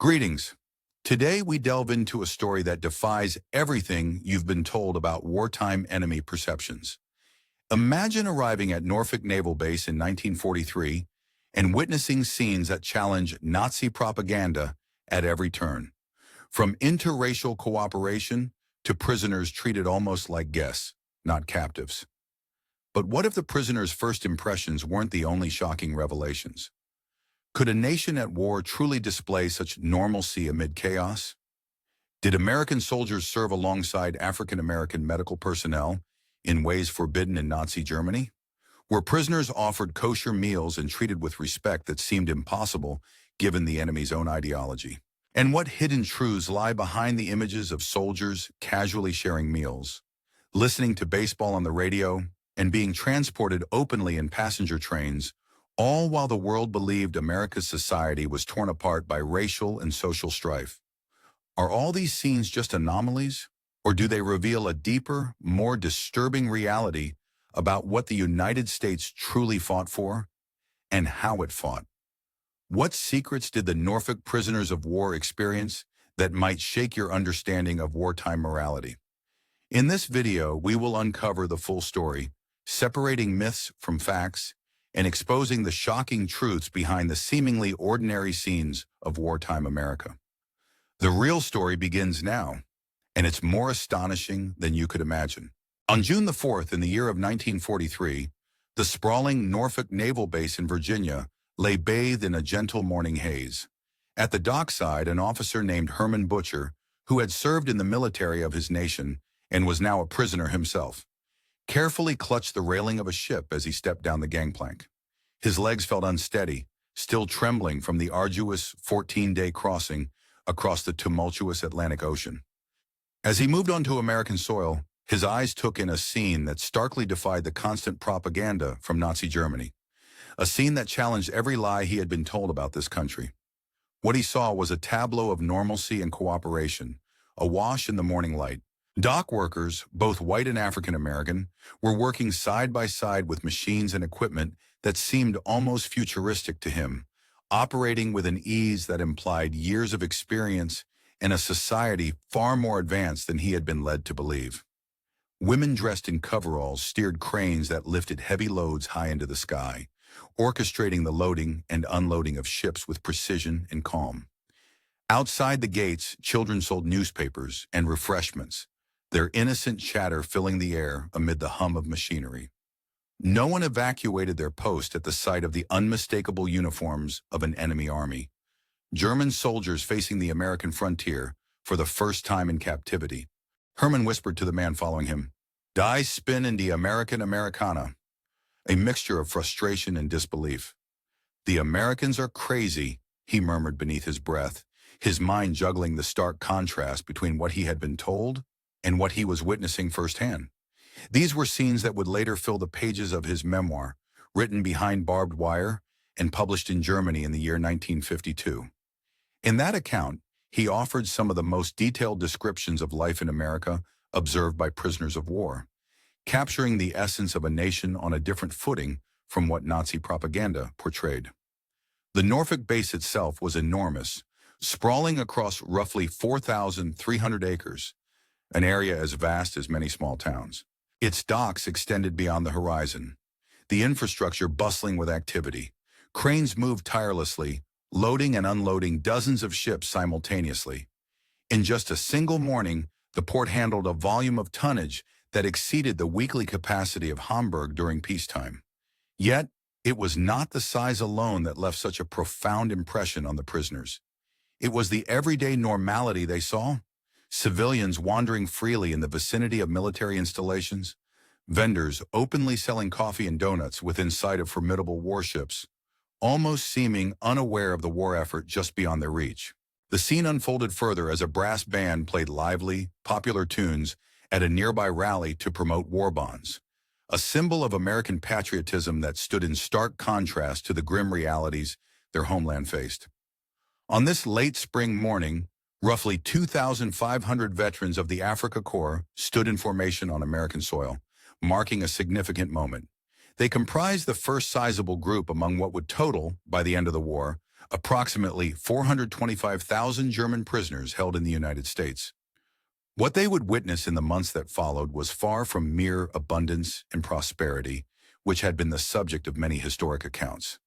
Greetings. Today we delve into a story that defies everything you've been told about wartime enemy perceptions. Imagine arriving at Norfolk Naval Base in 1943 and witnessing scenes that challenge Nazi propaganda at every turn. From interracial cooperation to prisoners treated almost like guests, not captives. But what if the prisoners' first impressions weren't the only shocking revelations? Could a nation at war truly display such normalcy amid chaos? Did American soldiers serve alongside African American medical personnel in ways forbidden in Nazi Germany? Were prisoners offered kosher meals and treated with respect that seemed impossible given the enemy's own ideology? And what hidden truths lie behind the images of soldiers casually sharing meals, listening to baseball on the radio, and being transported openly in passenger trains, all while the world believed America's society was torn apart by racial and social strife? Are all these scenes just anomalies, or do they reveal a deeper, more disturbing reality about what the United States truly fought for and how it fought? What secrets did the Norfolk prisoners of war experience that might shake your understanding of wartime morality? In this video, we will uncover the full story, separating myths from facts, and exposing the shocking truths behind the seemingly ordinary scenes of wartime America. The real story begins now, and it's more astonishing than you could imagine. On June the 4th in the year of 1943, the sprawling Norfolk Naval Base in Virginia lay bathed in a gentle morning haze. At the dockside, an officer named Herman Butcher, who had served in the military of his nation and was now a prisoner himself, carefully clutched the railing of a ship as he stepped down the gangplank. His legs felt unsteady, still trembling from the arduous 14-day crossing across the tumultuous Atlantic Ocean. As he moved onto American soil, his eyes took in a scene that starkly defied the constant propaganda from Nazi Germany, a scene that challenged every lie he had been told about this country. What he saw was a tableau of normalcy and cooperation, awash in the morning light. Dock workers, both white and African American, were working side by side with machines and equipment that seemed almost futuristic to him, operating with an ease that implied years of experience and a society far more advanced than he had been led to believe. Women dressed in coveralls steered cranes that lifted heavy loads high into the sky, orchestrating the loading and unloading of ships with precision and calm. Outside the gates, children sold newspapers and refreshments, their innocent chatter filling the air amid the hum of machinery. No one evacuated their post at the sight of the unmistakable uniforms of an enemy army, German soldiers facing the American frontier for the first time in captivity. Herman whispered to the man following him, "Die spin in die American Americana," a mixture of frustration and disbelief. "The Americans are crazy," he murmured beneath his breath, his mind juggling the stark contrast between what he had been told and what he was witnessing firsthand. These were scenes that would later fill the pages of his memoir, written behind barbed wire and published in Germany in the year 1952. In that account, he offered some of the most detailed descriptions of life in America observed by prisoners of war, capturing the essence of a nation on a different footing from what Nazi propaganda portrayed. The Norfolk base itself was enormous, sprawling across roughly 4,300 acres, an area as vast as many small towns. Its docks extended beyond the horizon, the infrastructure bustling with activity. Cranes moved tirelessly, loading and unloading dozens of ships simultaneously. In just a single morning, the port handled a volume of tonnage that exceeded the weekly capacity of Hamburg during peacetime. Yet, it was not the size alone that left such a profound impression on the prisoners. It was the everyday normality they saw. Civilians wandering freely in the vicinity of military installations, vendors openly selling coffee and donuts within sight of formidable warships, almost seeming unaware of the war effort just beyond their reach. The scene unfolded further as a brass band played lively, popular tunes at a nearby rally to promote war bonds, a symbol of American patriotism that stood in stark contrast to the grim realities their homeland faced. On this late spring morning, roughly 2,500 veterans of the Africa Corps stood in formation on American soil, marking a significant moment. They comprised the first sizable group among what would total, by the end of the war, approximately 425,000 German prisoners held in the United States. What they would witness in the months that followed was far from mere abundance and prosperity, which had been the subject of many historic accounts.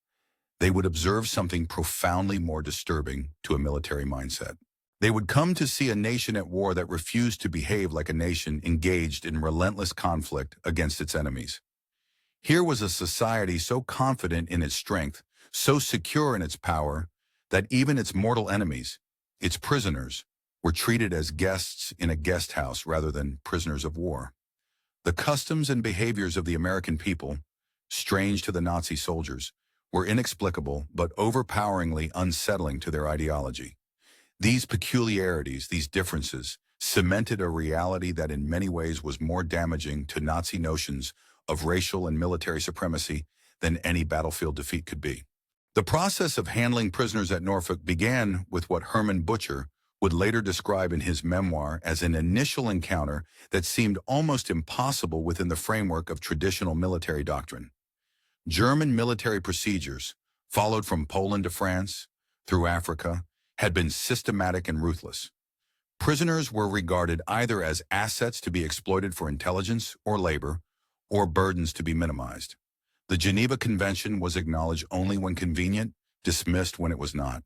They would observe something profoundly more disturbing to a military mindset. They would come to see a nation at war that refused to behave like a nation engaged in relentless conflict against its enemies. Here was a society so confident in its strength, so secure in its power, that even its mortal enemies, its prisoners, were treated as guests in a guest house rather than prisoners of war. The customs and behaviors of the American people, strange to the Nazi soldiers, were inexplicable but overpoweringly unsettling to their ideology. These peculiarities, these differences, cemented a reality that in many ways was more damaging to Nazi notions of racial and military supremacy than any battlefield defeat could be. The process of handling prisoners at Norfolk began with what Herman Butcher would later describe in his memoir as an initial encounter that seemed almost impossible within the framework of traditional military doctrine. German military procedures, followed from Poland to France, through Africa, had been systematic and ruthless. Prisoners were regarded either as assets to be exploited for intelligence or labor, or burdens to be minimized. The Geneva Convention was acknowledged only when convenient, dismissed when it was not.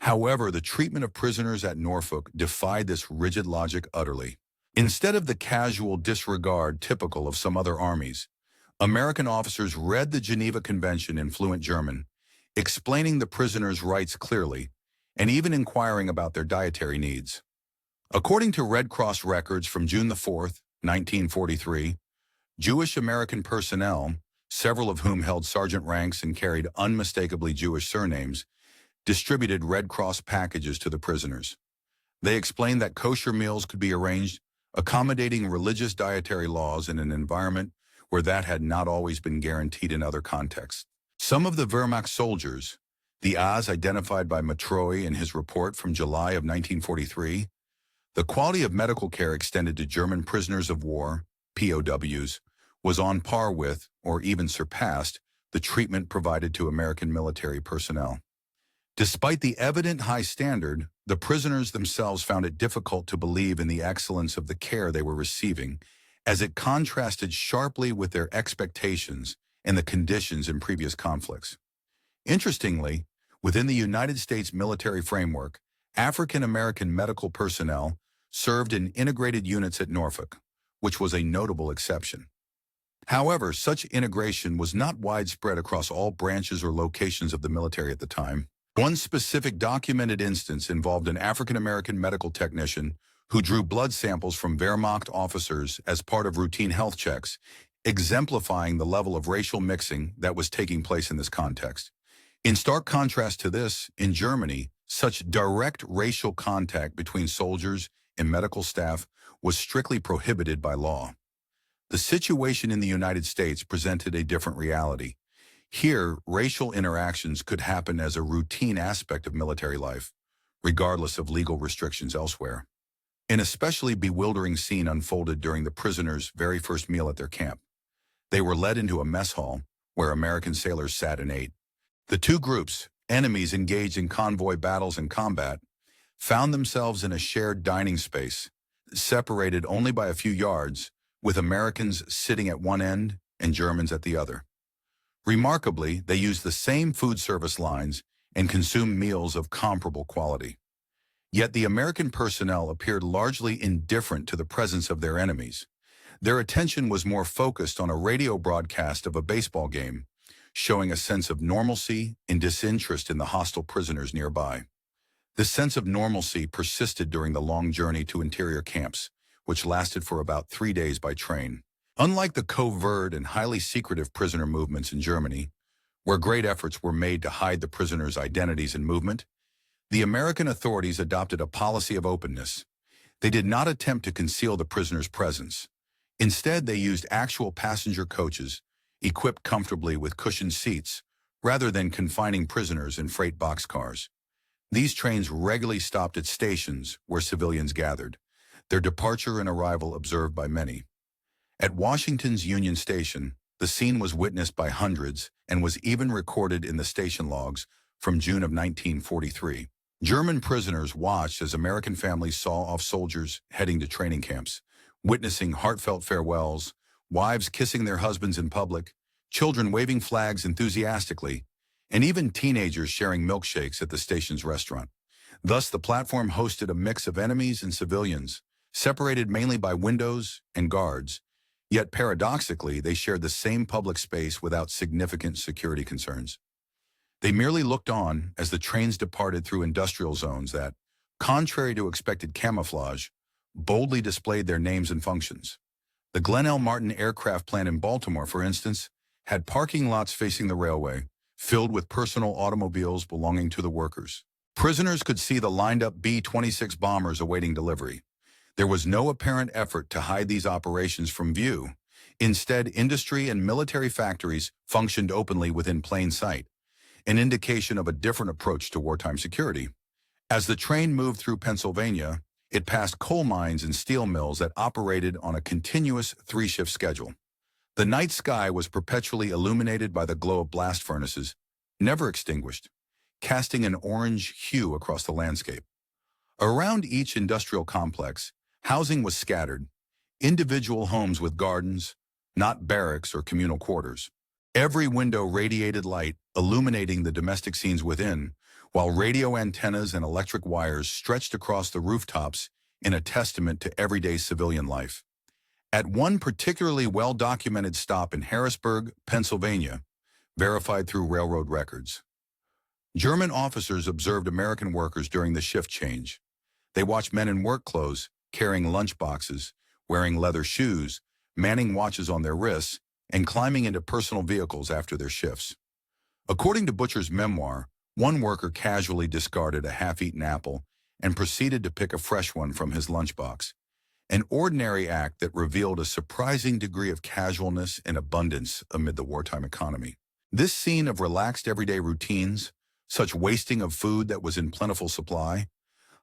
However, the treatment of prisoners at Norfolk defied this rigid logic utterly. Instead of the casual disregard typical of some other armies, American officers read the Geneva Convention in fluent German, explaining the prisoners' rights clearly, and even inquiring about their dietary needs. According to Red Cross records from June 4, 1943, Jewish American personnel, several of whom held sergeant ranks and carried unmistakably Jewish surnames, distributed Red Cross packages to the prisoners. They explained that kosher meals could be arranged, accommodating religious dietary laws in an environment where that had not always been guaranteed in other contexts. Some of the Wehrmacht soldiers, the As identified by Matroy in his report from July of 1943, the quality of medical care extended to German prisoners of war, POWs, was on par with, or even surpassed, the treatment provided to American military personnel. Despite the evident high standard, the prisoners themselves found it difficult to believe in the excellence of the care they were receiving, as it contrasted sharply with their expectations and the conditions in previous conflicts. Interestingly, within the United States military framework, African American medical personnel served in integrated units at Norfolk, which was a notable exception. However, such integration was not widespread across all branches or locations of the military at the time. One specific documented instance involved an African American medical technician who drew blood samples from Wehrmacht officers as part of routine health checks, exemplifying the level of racial mixing that was taking place in this context. In stark contrast to this, in Germany, such direct racial contact between soldiers and medical staff was strictly prohibited by law. The situation in the United States presented a different reality. Here, racial interactions could happen as a routine aspect of military life, regardless of legal restrictions elsewhere. An especially bewildering scene unfolded during the prisoners' very first meal at their camp. They were led into a mess hall where American sailors sat and ate. The two groups, enemies engaged in convoy battles and combat, found themselves in a shared dining space, separated only by a few yards, with Americans sitting at one end and Germans at the other. Remarkably, they used the same food service lines and consumed meals of comparable quality. Yet the American personnel appeared largely indifferent to the presence of their enemies. Their attention was more focused on a radio broadcast of a baseball game, showing a sense of normalcy and disinterest in the hostile prisoners nearby. This sense of normalcy persisted during the long journey to interior camps, which lasted for about 3 days by train. Unlike the covert and highly secretive prisoner movements in Germany, where great efforts were made to hide the prisoners' identities and movement, the American authorities adopted a policy of openness. They did not attempt to conceal the prisoners' presence. Instead, they used actual passenger coaches, equipped comfortably with cushioned seats, rather than confining prisoners in freight boxcars. These trains regularly stopped at stations where civilians gathered, their departure and arrival observed by many. At Washington's Union Station, the scene was witnessed by hundreds and was even recorded in the station logs from June of 1943. German prisoners watched as American families saw off soldiers heading to training camps, witnessing heartfelt farewells, wives kissing their husbands in public, children waving flags enthusiastically, and even teenagers sharing milkshakes at the station's restaurant. Thus, the platform hosted a mix of enemies and civilians, separated mainly by windows and guards, yet paradoxically, they shared the same public space without significant security concerns. They merely looked on as the trains departed through industrial zones that, contrary to expected camouflage, boldly displayed their names and functions. The Glen L. Martin aircraft plant in Baltimore, for instance, had parking lots facing the railway, filled with personal automobiles belonging to the workers. Prisoners could see the lined-up B-26 bombers awaiting delivery. There was no apparent effort to hide these operations from view. Instead, industry and military factories functioned openly within plain sight, an indication of a different approach to wartime security. As the train moved through Pennsylvania, it passed coal mines and steel mills that operated on a continuous three-shift schedule. The night sky was perpetually illuminated by the glow of blast furnaces, never extinguished, casting an orange hue across the landscape. Around each industrial complex, housing was scattered, individual homes with gardens, not barracks or communal quarters. Every window radiated light, illuminating the domestic scenes within, while radio antennas and electric wires stretched across the rooftops in a testament to everyday civilian life. At one particularly well-documented stop in Harrisburg, Pennsylvania, verified through railroad records, German officers observed American workers during the shift change. They watched men in work clothes, carrying lunch boxes, wearing leather shoes, manning watches on their wrists, and climbing into personal vehicles after their shifts. According to Butcher's memoir, one worker casually discarded a half-eaten apple and proceeded to pick a fresh one from his lunchbox, an ordinary act that revealed a surprising degree of casualness and abundance amid the wartime economy. This scene of relaxed everyday routines, such wasting of food that was in plentiful supply,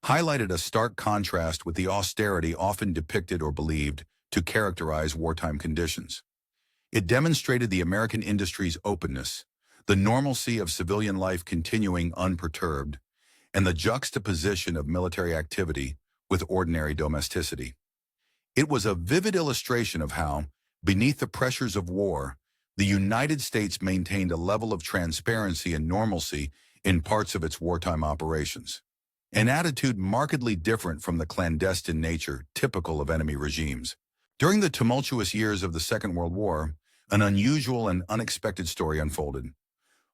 highlighted a stark contrast with the austerity often depicted or believed to characterize wartime conditions. It demonstrated the American industry's openness, the normalcy of civilian life continuing unperturbed, and the juxtaposition of military activity with ordinary domesticity. It was a vivid illustration of how, beneath the pressures of war, the United States maintained a level of transparency and normalcy in parts of its wartime operations, an attitude markedly different from the clandestine nature typical of enemy regimes. During the tumultuous years of the Second World War, an unusual and unexpected story unfolded,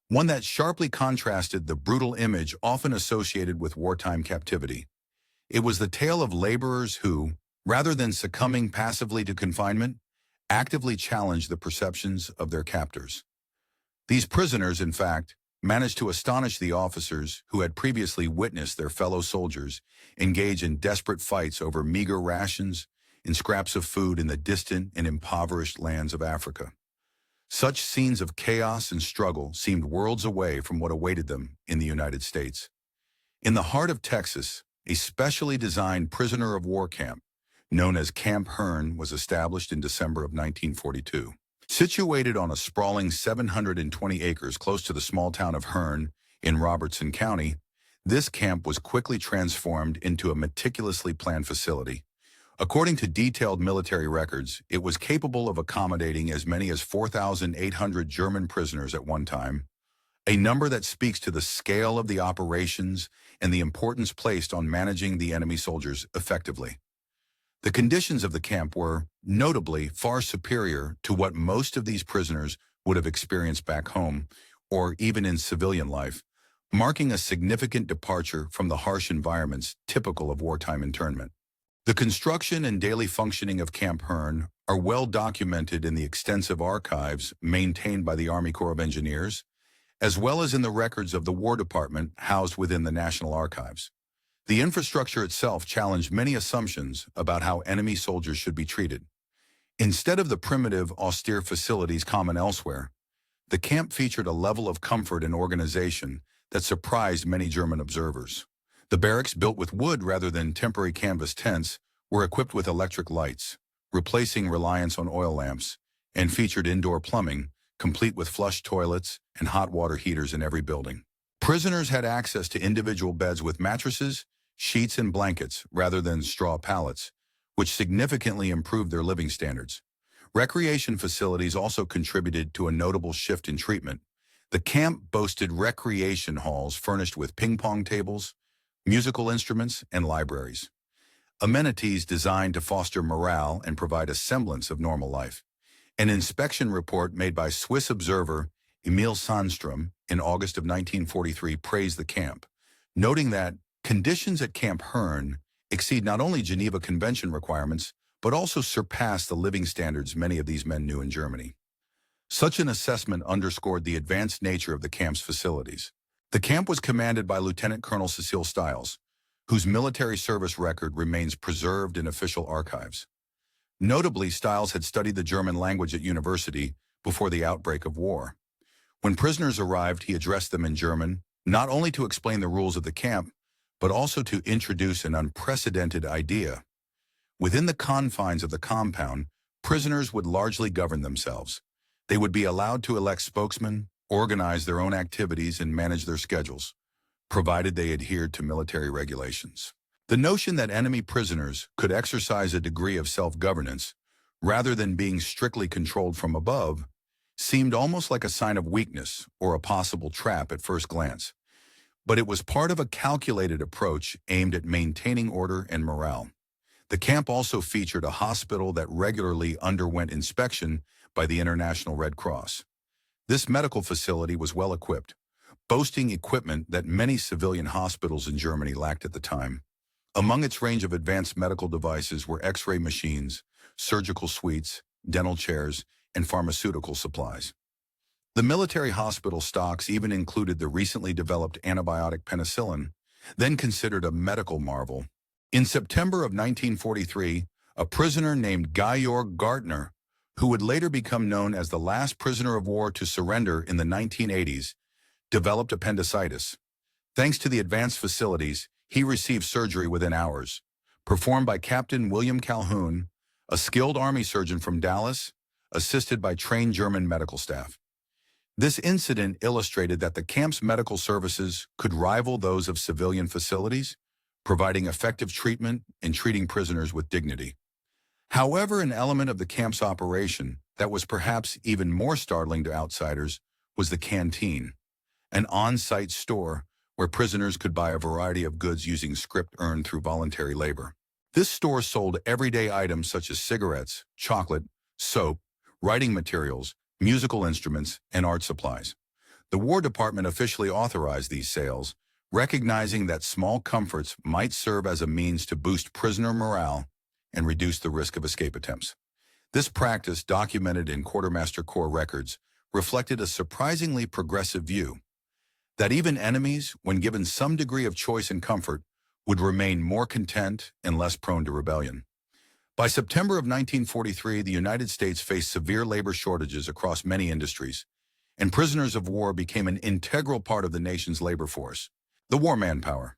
one that sharply contrasted the brutal image often associated with wartime captivity. It was the tale of laborers who, rather than succumbing passively to confinement, actively challenged the perceptions of their captors. These prisoners, in fact, managed to astonish the officers who had previously witnessed their fellow soldiers engage in desperate fights over meager rations and scraps of food in the distant and impoverished lands of Africa. Such scenes of chaos and struggle seemed worlds away from what awaited them in the United States. In the heart of Texas, a specially designed prisoner of war camp, known as Camp Hearn, was established in December of 1942. Situated on a sprawling 720 acres close to the small town of Hearn in Robertson County, this camp was quickly transformed into a meticulously planned facility. According to detailed military records, it was capable of accommodating as many as 4,800 German prisoners at one time, a number that speaks to the scale of the operations and the importance placed on managing the enemy soldiers effectively. The conditions of the camp were, notably, far superior to what most of these prisoners would have experienced back home, or even in civilian life, marking a significant departure from the harsh environments typical of wartime internment. The construction and daily functioning of Camp Hearn are well documented in the extensive archives maintained by the Army Corps of Engineers, as well as in the records of the War Department housed within the National Archives. The infrastructure itself challenged many assumptions about how enemy soldiers should be treated. Instead of the primitive, austere facilities common elsewhere, the camp featured a level of comfort and organization that surprised many German observers. The barracks, built with wood rather than temporary canvas tents, were equipped with electric lights, replacing reliance on oil lamps, and featured indoor plumbing, complete with flush toilets and hot water heaters in every building. Prisoners had access to individual beds with mattresses, sheets, and blankets rather than straw pallets, which significantly improved their living standards. Recreation facilities also contributed to a notable shift in treatment. The camp boasted recreation halls furnished with ping-pong tables, musical instruments, and libraries. Amenities designed to foster morale and provide a semblance of normal life. An inspection report made by Swiss observer Emil Sandstrom in August of 1943 praised the camp, noting that conditions at Camp Herne exceed not only Geneva Convention requirements, but also surpass the living standards many of these men knew in Germany. Such an assessment underscored the advanced nature of the camp's facilities. The camp was commanded by Lieutenant Colonel Cecile Stiles, whose military service record remains preserved in official archives. Notably, Stiles had studied the German language at university before the outbreak of war. When prisoners arrived, he addressed them in German, not only to explain the rules of the camp, but also to introduce an unprecedented idea. Within the confines of the compound, prisoners would largely govern themselves. They would be allowed to elect spokesmen, organize their own activities, and manage their schedules, provided they adhered to military regulations. The notion that enemy prisoners could exercise a degree of self-governance, rather than being strictly controlled from above, seemed almost like a sign of weakness or a possible trap at first glance. But it was part of a calculated approach aimed at maintaining order and morale. The camp also featured a hospital that regularly underwent inspection by the International Red Cross. This medical facility was well equipped, boasting equipment that many civilian hospitals in Germany lacked at the time. Among its range of advanced medical devices were X-ray machines, surgical suites, dental chairs, and pharmaceutical supplies. The military hospital stocks even included the recently developed antibiotic penicillin, then considered a medical marvel. In September of 1943, a prisoner named Georg Gartner, who would later become known as the last prisoner of war to surrender in the 1980s, developed appendicitis. Thanks to the advanced facilities, he received surgery within hours, performed by Captain William Calhoun, a skilled Army surgeon from Dallas, assisted by trained German medical staff. This incident illustrated that the camp's medical services could rival those of civilian facilities, providing effective treatment and treating prisoners with dignity. However, an element of the camp's operation that was perhaps even more startling to outsiders was the canteen, an on-site store where prisoners could buy a variety of goods using script earned through voluntary labor. This store sold everyday items such as cigarettes, chocolate, soap, writing materials, musical instruments, and art supplies. The War Department officially authorized these sales, recognizing that small comforts might serve as a means to boost prisoner morale and reduce the risk of escape attempts. This practice, documented in Quartermaster Corps records, reflected a surprisingly progressive view that even enemies, when given some degree of choice and comfort, would remain more content and less prone to rebellion. By September of 1943, the United States faced severe labor shortages across many industries, and prisoners of war became an integral part of the nation's labor force. The war manpower.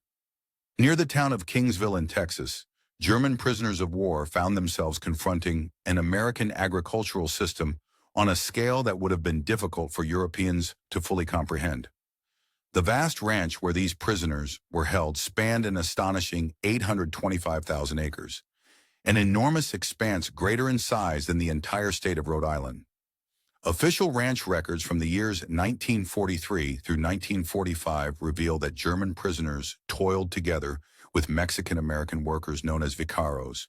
Near the town of Kingsville in Texas, German prisoners of war found themselves confronting an American agricultural system on a scale that would have been difficult for Europeans to fully comprehend. The vast ranch where these prisoners were held spanned an astonishing 825,000 acres, an enormous expanse greater in size than the entire state of Rhode Island. Official ranch records from the years 1943 through 1945 reveal that German prisoners toiled together with Mexican-American workers known as vaqueros,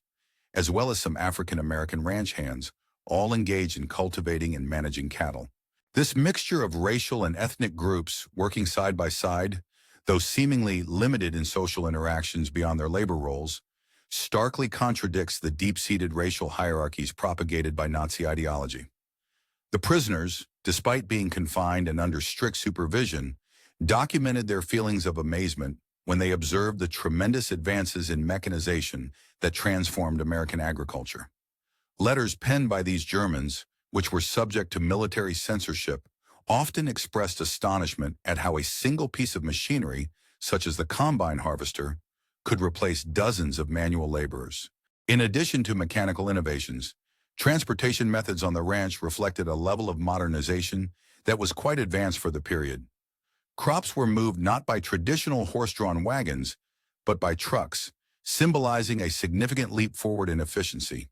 as well as some African-American ranch hands, all engaged in cultivating and managing cattle. This mixture of racial and ethnic groups working side by side, though seemingly limited in social interactions beyond their labor roles, starkly contradicts the deep-seated racial hierarchies propagated by Nazi ideology. The prisoners, despite being confined and under strict supervision, documented their feelings of amazement when they observed the tremendous advances in mechanization that transformed American agriculture. Letters penned by these Germans, which were subject to military censorship, often expressed astonishment at how a single piece of machinery, such as the combine harvester, could replace dozens of manual laborers. In addition to mechanical innovations, transportation methods on the ranch reflected a level of modernization that was quite advanced for the period. Crops were moved not by traditional horse-drawn wagons, but by trucks, symbolizing a significant leap forward in efficiency.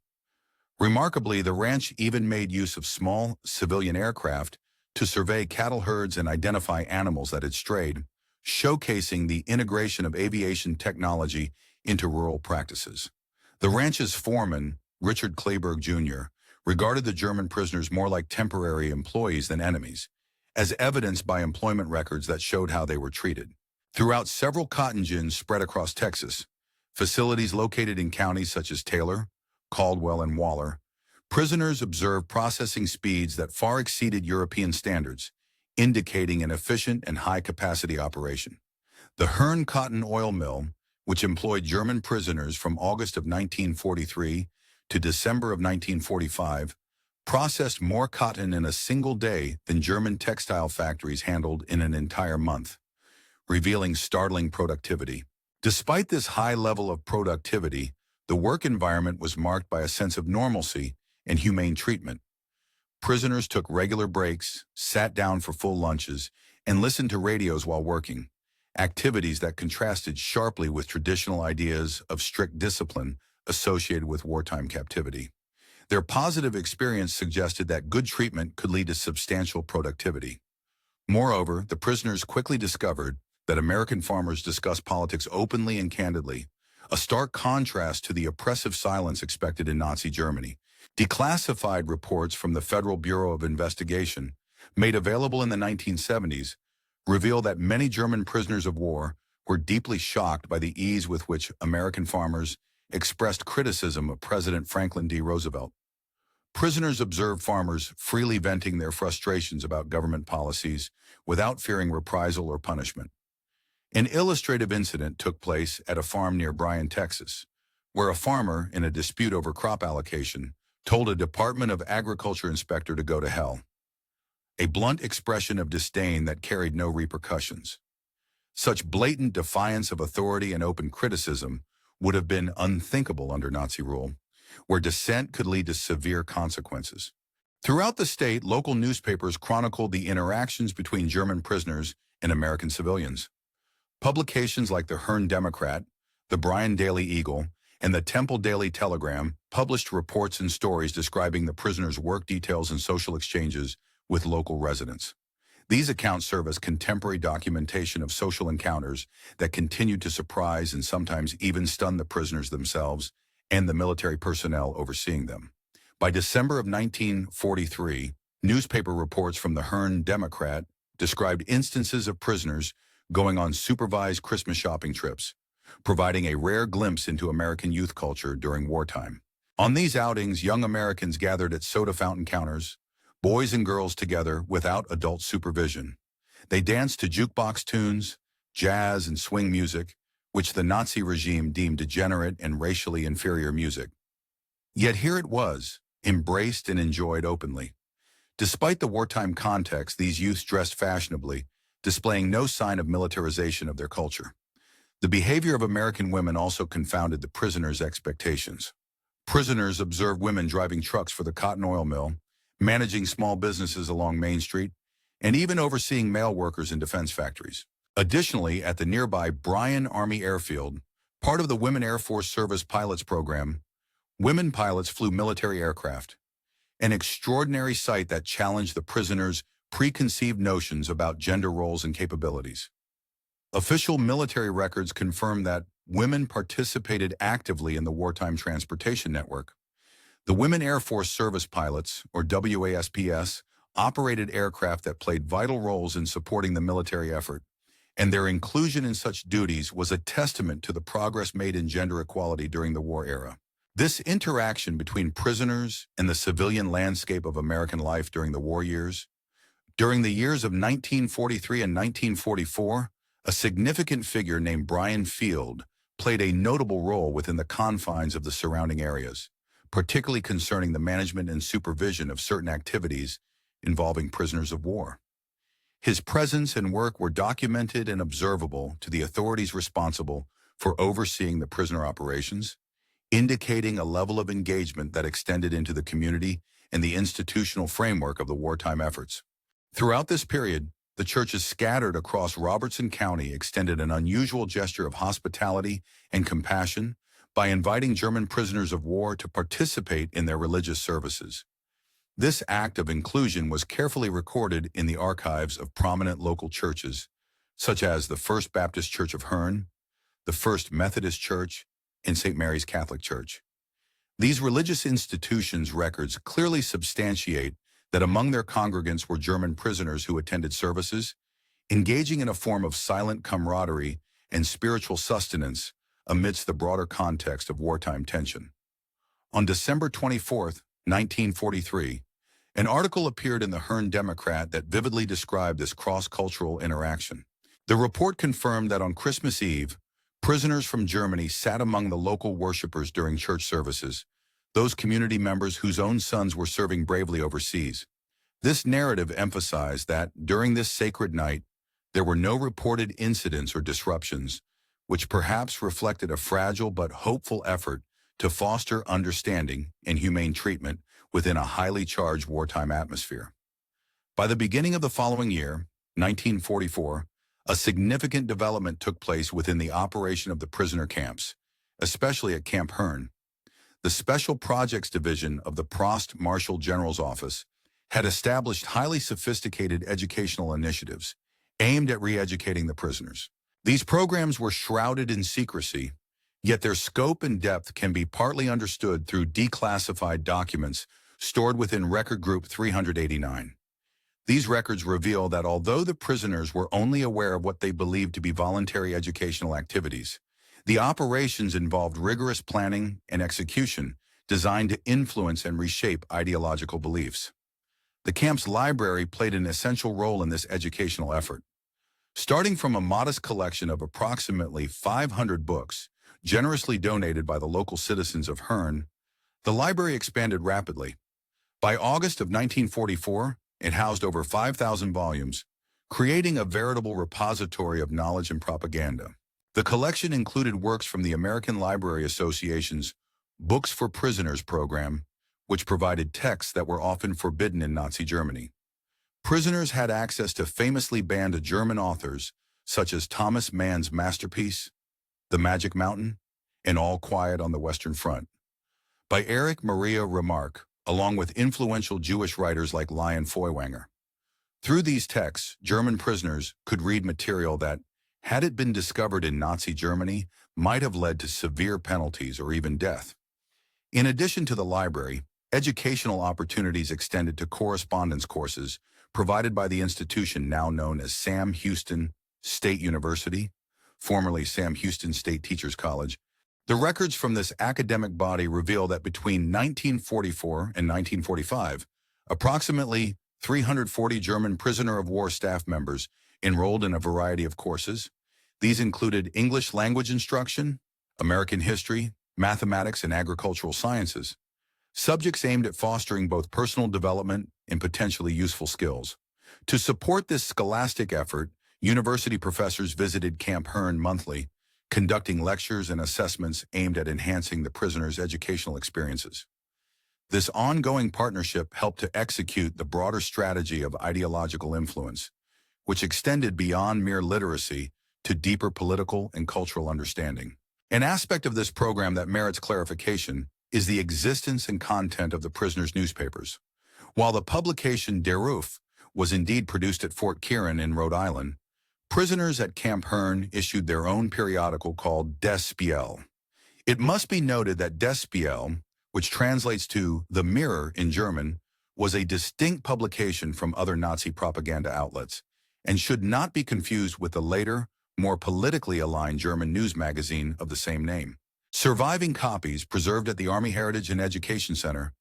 Remarkably, the ranch even made use of small, civilian aircraft to survey cattle herds and identify animals that had strayed, showcasing the integration of aviation technology into rural practices. The ranch's foreman, Richard Clayburgh Jr., regarded the German prisoners more like temporary employees than enemies, as evidenced by employment records that showed how they were treated. Throughout several cotton gins spread across Texas, facilities located in counties such as Taylor, Caldwell, and Waller, prisoners observed processing speeds that far exceeded European standards, indicating an efficient and high-capacity operation. The Hearn Cotton Oil Mill, which employed German prisoners from August of 1943 to December of 1945, processed more cotton in a single day than German textile factories handled in an entire month, revealing startling productivity. Despite this high level of productivity, the work environment was marked by a sense of normalcy and humane treatment. Prisoners took regular breaks, sat down for full lunches, and listened to radios while working, activities that contrasted sharply with traditional ideas of strict discipline associated with wartime captivity. Their positive experience suggested that good treatment could lead to substantial productivity. Moreover, the prisoners quickly discovered that American farmers discussed politics openly and candidly, a stark contrast to the oppressive silence expected in Nazi Germany. Declassified reports from the Federal Bureau of Investigation, made available in the 1970s, reveal that many German prisoners of war were deeply shocked by the ease with which American farmers expressed criticism of President Franklin D. Roosevelt. Prisoners observed farmers freely venting their frustrations about government policies without fearing reprisal or punishment. An illustrative incident took place at a farm near Bryan, Texas, where a farmer, in a dispute over crop allocation, told a Department of Agriculture inspector to go to hell, a blunt expression of disdain that carried no repercussions. Such blatant defiance of authority and open criticism would have been unthinkable under Nazi rule, where dissent could lead to severe consequences. Throughout the state, local newspapers chronicled the interactions between German prisoners and American civilians. Publications like the Hearn Democrat, the Bryan Daily Eagle, and the Temple Daily Telegram published reports and stories describing the prisoners' work details and social exchanges with local residents. These accounts serve as contemporary documentation of social encounters that continued to surprise and sometimes even stun the prisoners themselves and the military personnel overseeing them. By December of 1943, newspaper reports from the Hearn Democrat described instances of prisoners going on supervised Christmas shopping trips, providing a rare glimpse into American youth culture during wartime. On these outings, young Americans gathered at soda fountain counters, boys and girls together without adult supervision. They danced to jukebox tunes, jazz and swing music, which the Nazi regime deemed degenerate and racially inferior music. Yet here it was, embraced and enjoyed openly. Despite the wartime context, these youths dressed fashionably, displaying no sign of militarization of their culture. The behavior of American women also confounded the prisoners' expectations. Prisoners observed women driving trucks for the cotton oil mill, managing small businesses along Main Street, and even overseeing male workers in defense factories. Additionally, at the nearby Bryan Army Airfield, part of the Women Air Force Service Pilots Program, women pilots flew military aircraft, an extraordinary sight that challenged the prisoners' preconceived notions about gender roles and capabilities. Official military records confirm that women participated actively in the wartime transportation network. The Women Air Force Service Pilots, or WASPS, operated aircraft that played vital roles in supporting the military effort, and their inclusion in such duties was a testament to the progress made in gender equality during the war era. This interaction between prisoners and the civilian landscape of American life during the war years. During the years of 1943 and 1944, a significant figure named Brian Field played a notable role within the confines of the surrounding areas, particularly concerning the management and supervision of certain activities involving prisoners of war. His presence and work were documented and observable to the authorities responsible for overseeing the prisoner operations, indicating a level of engagement that extended into the community and the institutional framework of the wartime efforts. Throughout this period, The churches scattered across Robertson County extended an unusual gesture of hospitality and compassion by inviting German prisoners of war to participate in their religious services. This act of inclusion was carefully recorded in the archives of prominent local churches, such as the First Baptist Church of Herne, the First Methodist Church, and St. Mary's Catholic Church. These religious institutions' records clearly substantiate that among their congregants were German prisoners who attended services, engaging in a form of silent camaraderie and spiritual sustenance amidst the broader context of wartime tension. On December 24, 1943, an article appeared in the Herne Democrat that vividly described this cross-cultural interaction. The report confirmed that on Christmas Eve, prisoners from Germany sat among the local worshipers during church services, those community members whose own sons were serving bravely overseas. This narrative emphasized that, during this sacred night, there were no reported incidents or disruptions, which perhaps reflected a fragile but hopeful effort to foster understanding and humane treatment within a highly charged wartime atmosphere. By the beginning of the following year, 1944, a significant development took place within the operation of the prisoner camps, especially at Camp Herne. The Special Projects Division of the Prost Marshal General's Office had established highly sophisticated educational initiatives aimed at re-educating the prisoners. These programs were shrouded in secrecy, yet their scope and depth can be partly understood through declassified documents stored within Record Group 389. These records reveal that although the prisoners were only aware of what they believed to be voluntary educational activities, the operations involved rigorous planning and execution designed to influence and reshape ideological beliefs. The camp's library played an essential role in this educational effort. Starting from a modest collection of approximately 500 books, generously donated by the local citizens of Herne, the library expanded rapidly. By August of 1944, it housed over 5,000 volumes, creating a veritable repository of knowledge and propaganda. The collection included works from the American Library Association's Books for Prisoners program, which provided texts that were often forbidden in Nazi Germany. Prisoners had access to famously banned German authors such as Thomas Mann's masterpiece, The Magic Mountain, and All Quiet on the Western Front, by Erich Maria Remarque, along with influential Jewish writers like Lion Feuerwanger. Through these texts, German prisoners could read material that, had it been discovered in Nazi Germany, might have led to severe penalties or even death. In addition to the library, educational opportunities extended to correspondence courses provided by the institution now known as Sam Houston State University, formerly Sam Houston State Teachers College. The records from this academic body reveal that between 1944 and 1945, approximately 340 German prisoner of war staff members enrolled in a variety of courses. These included English language instruction, American history, mathematics, and agricultural sciences, subjects aimed at fostering both personal development and potentially useful skills. To support this scholastic effort, university professors visited Camp Herne monthly, conducting lectures and assessments aimed at enhancing the prisoners' educational experiences. This ongoing partnership helped to execute the broader strategy of ideological influence, which extended beyond mere literacy to deeper political and cultural understanding. An aspect of this program that merits clarification is the existence and content of the prisoners' newspapers. While the publication Der Ruf was indeed produced at Fort Kieran in Rhode Island, prisoners at Camp Herne issued their own periodical called Der Spiegel. It must be noted that Der Spiegel, which translates to the mirror in German, was a distinct publication from other Nazi propaganda outlets and should not be confused with the later, more politically aligned German news magazine of the same name. Surviving copies, preserved at the Army Heritage and Education Center,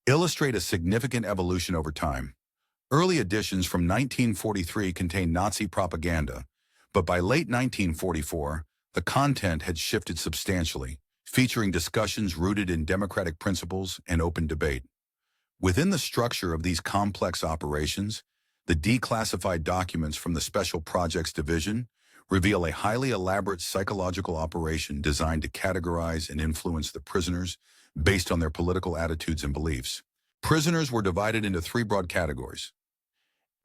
illustrate a significant evolution over time. Early editions from 1943 contained Nazi propaganda, but by late 1944, the content had shifted substantially, featuring discussions rooted in democratic principles and open debate. Within the structure of these complex operations, the declassified documents from the Special Projects Division reveal a highly elaborate psychological operation designed to categorize and influence the prisoners based on their political attitudes and beliefs. Prisoners were divided into three broad categories: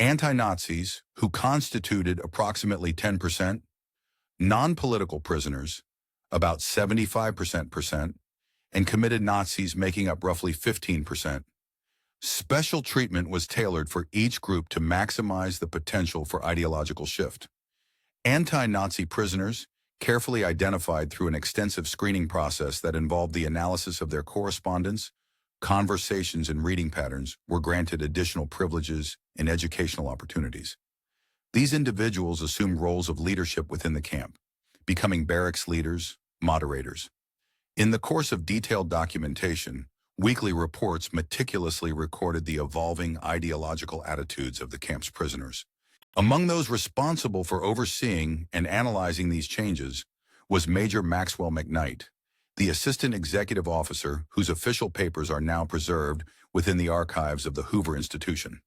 Anti-Nazis, who constituted approximately 10%, non-political prisoners, about 75%, and committed Nazis making up roughly 15%. Special treatment was tailored for each group to maximize the potential for ideological shift. Anti-Nazi prisoners, carefully identified through an extensive screening process that involved the analysis of their correspondence, conversations, and reading patterns, were granted additional privileges and educational opportunities. These individuals assumed roles of leadership within the camp, becoming barracks leaders, moderators. In the course of detailed documentation, weekly reports meticulously recorded the evolving ideological attitudes of the camp's prisoners. Among those responsible for overseeing and analyzing these changes was Major Maxwell McKnight, the assistant executive officer whose official papers are now preserved within the archives of the Hoover Institution.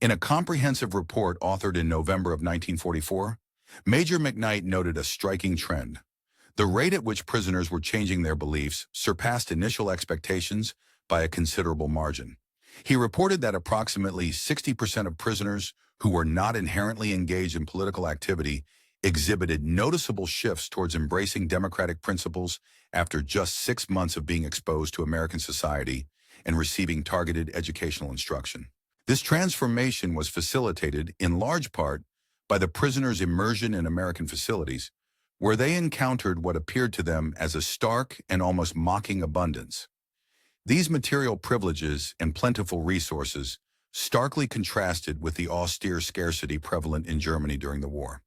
In a comprehensive report authored in November of 1944, Major McKnight noted a striking trend. The rate at which prisoners were changing their beliefs surpassed initial expectations by a considerable margin. He reported that approximately 60% of prisoners who were not inherently engaged in political activity exhibited noticeable shifts towards embracing democratic principles after just 6 months of being exposed to American society and receiving targeted educational instruction. This transformation was facilitated in large part by the prisoners' immersion in American facilities, where they encountered what appeared to them as a stark and almost mocking abundance. These material privileges and plentiful resources starkly contrasted with the austere scarcity prevalent in Germany during the war.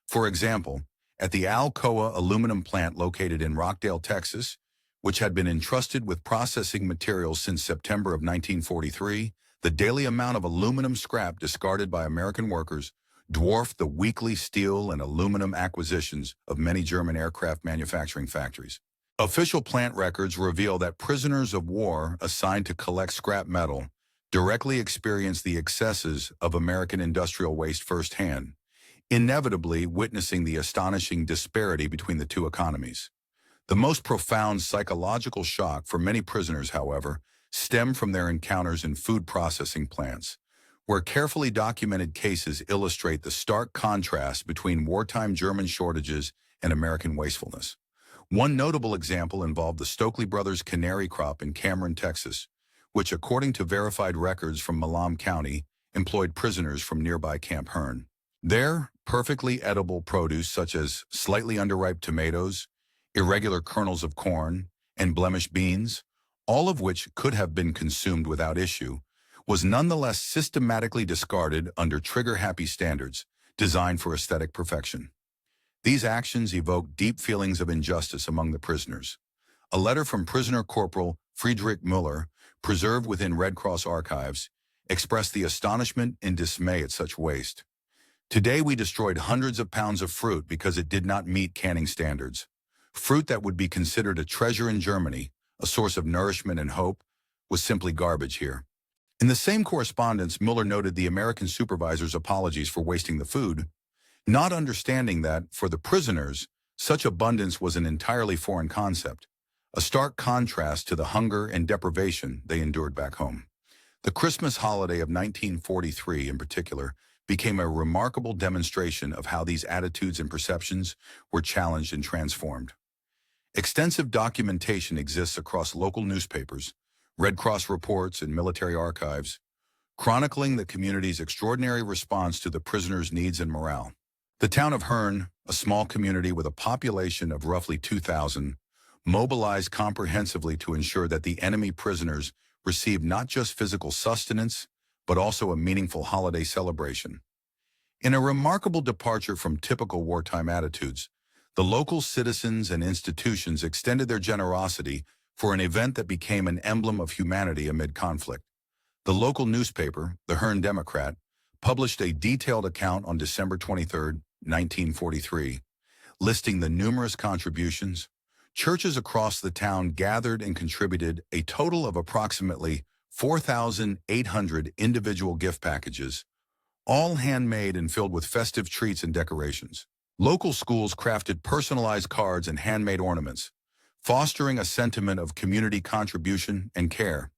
For example, at the Alcoa aluminum plant located in Rockdale, Texas, which had been entrusted with processing materials since September of 1943, the daily amount of aluminum scrap discarded by American workers dwarfed the weekly steel and aluminum acquisitions of many German aircraft manufacturing factories. Official plant records reveal that prisoners of war assigned to collect scrap metal directly experienced the excesses of American industrial waste firsthand, inevitably witnessing the astonishing disparity between the two economies. The most profound psychological shock for many prisoners, however, stemmed from their encounters in food processing plants, where carefully documented cases illustrate the stark contrast between wartime German shortages and American wastefulness. One notable example involved the Stokely brothers' canary crop in Cameron, Texas, which, according to verified records from Malam County, employed prisoners from nearby Camp Hearn. There, perfectly edible produce such as slightly underripe tomatoes, irregular kernels of corn, and blemished beans, all of which could have been consumed without issue, was nonetheless systematically discarded under trigger-happy standards designed for aesthetic perfection. These actions evoked deep feelings of injustice among the prisoners. A letter from prisoner Corporal Friedrich Müller, preserved within Red Cross archives, expressed the astonishment and dismay at such waste. Today we destroyed hundreds of pounds of fruit because it did not meet canning standards. Fruit that would be considered a treasure in Germany, a source of nourishment and hope, was simply garbage here. In the same correspondence, Müller noted the American supervisor's apologies for wasting the food, not understanding that, for the prisoners, such abundance was an entirely foreign concept, a stark contrast to the hunger and deprivation they endured back home. The Christmas holiday of 1943, in particular, became a remarkable demonstration of how these attitudes and perceptions were challenged and transformed. Extensive documentation exists across local newspapers, Red Cross reports, and military archives, chronicling the community's extraordinary response to the prisoners' needs and morale. The town of Hearn, a small community with a population of roughly 2,000, mobilized comprehensively to ensure that the enemy prisoners received not just physical sustenance, but also a meaningful holiday celebration. In a remarkable departure from typical wartime attitudes, the local citizens and institutions extended their generosity for an event that became an emblem of humanity amid conflict. The local newspaper, the Hearn Democrat, published a detailed account on December 23, 1943, listing the numerous contributions. Churches across the town gathered and contributed a total of approximately 4,800 individual gift packages, all handmade and filled with festive treats and decorations. Local schools crafted personalized cards and handmade ornaments, fostering a sentiment of community contribution and care.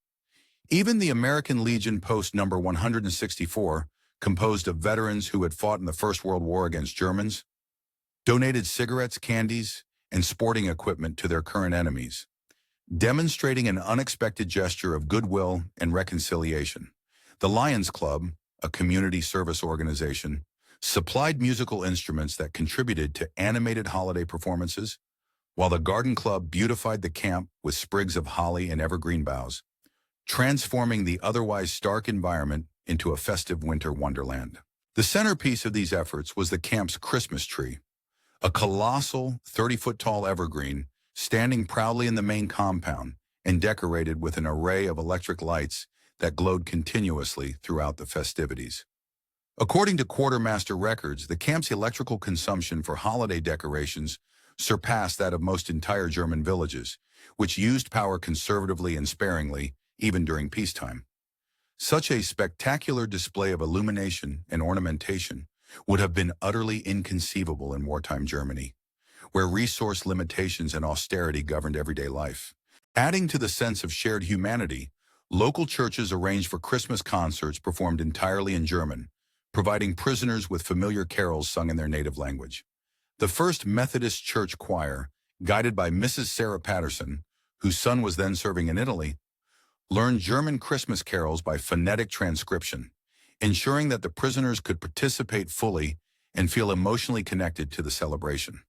Even the American Legion Post No. 164 composed of veterans who had fought in the First World War against Germans, donated cigarettes, candies, and sporting equipment to their current enemies, demonstrating an unexpected gesture of goodwill and reconciliation. The Lions Club, a community service organization, supplied musical instruments that contributed to animated holiday performances, while the Garden Club beautified the camp with sprigs of holly and evergreen boughs, transforming the otherwise stark environment into a festive winter wonderland. The centerpiece of these efforts was the camp's Christmas tree, a colossal 30-foot-tall evergreen standing proudly in the main compound and decorated with an array of electric lights that glowed continuously throughout the festivities. According to quartermaster records, the camp's electrical consumption for holiday decorations surpassed that of most entire German villages, which used power conservatively and sparingly, even during peacetime. Such a spectacular display of illumination and ornamentation would have been utterly inconceivable in wartime Germany, where resource limitations and austerity governed everyday life. Adding to the sense of shared humanity, local churches arranged for Christmas concerts performed entirely in German, providing prisoners with familiar carols sung in their native language. The First Methodist Church Choir, guided by Mrs. Sarah Patterson, whose son was then serving in Italy, learned German Christmas carols by phonetic transcription, ensuring that the prisoners could participate fully and feel emotionally connected to the celebration.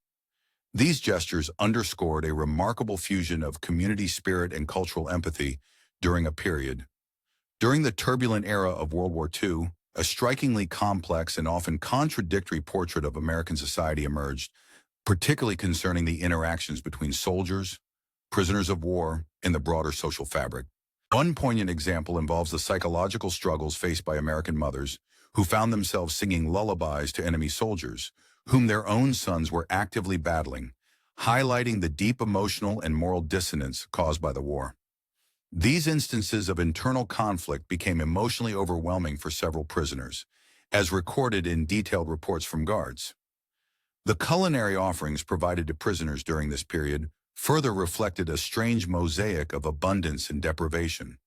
These gestures underscored a remarkable fusion of community spirit and cultural empathy during a period. During the turbulent era of World War II, a strikingly complex and often contradictory portrait of American society emerged, particularly concerning the interactions between soldiers, prisoners of war, and the broader social fabric. One poignant example involves the psychological struggles faced by American mothers who found themselves singing lullabies to enemy soldiers, whom their own sons were actively battling, highlighting the deep emotional and moral dissonance caused by the war. These instances of internal conflict became emotionally overwhelming for several prisoners, as recorded in detailed reports from guards. The culinary offerings provided to prisoners during this period further reflected a strange mosaic of abundance and deprivation.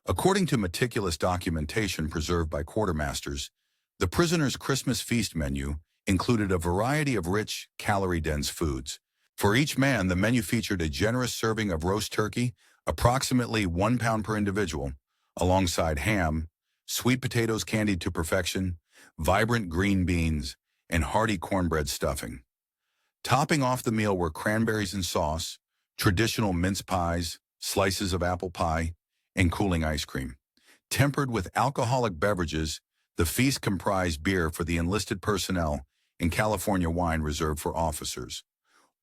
According to meticulous documentation preserved by quartermasters, the prisoners' Christmas feast menu included a variety of rich, calorie-dense foods. For each man, the menu featured a generous serving of roast turkey, approximately 1 pound per individual, alongside ham, sweet potatoes candied to perfection, vibrant green beans, and hearty cornbread stuffing. Topping off the meal were cranberries and sauce, traditional mince pies, slices of apple pie, and cooling ice cream. Tempered with alcoholic beverages, the feast comprised beer for the enlisted personnel and California wine reserved for officers.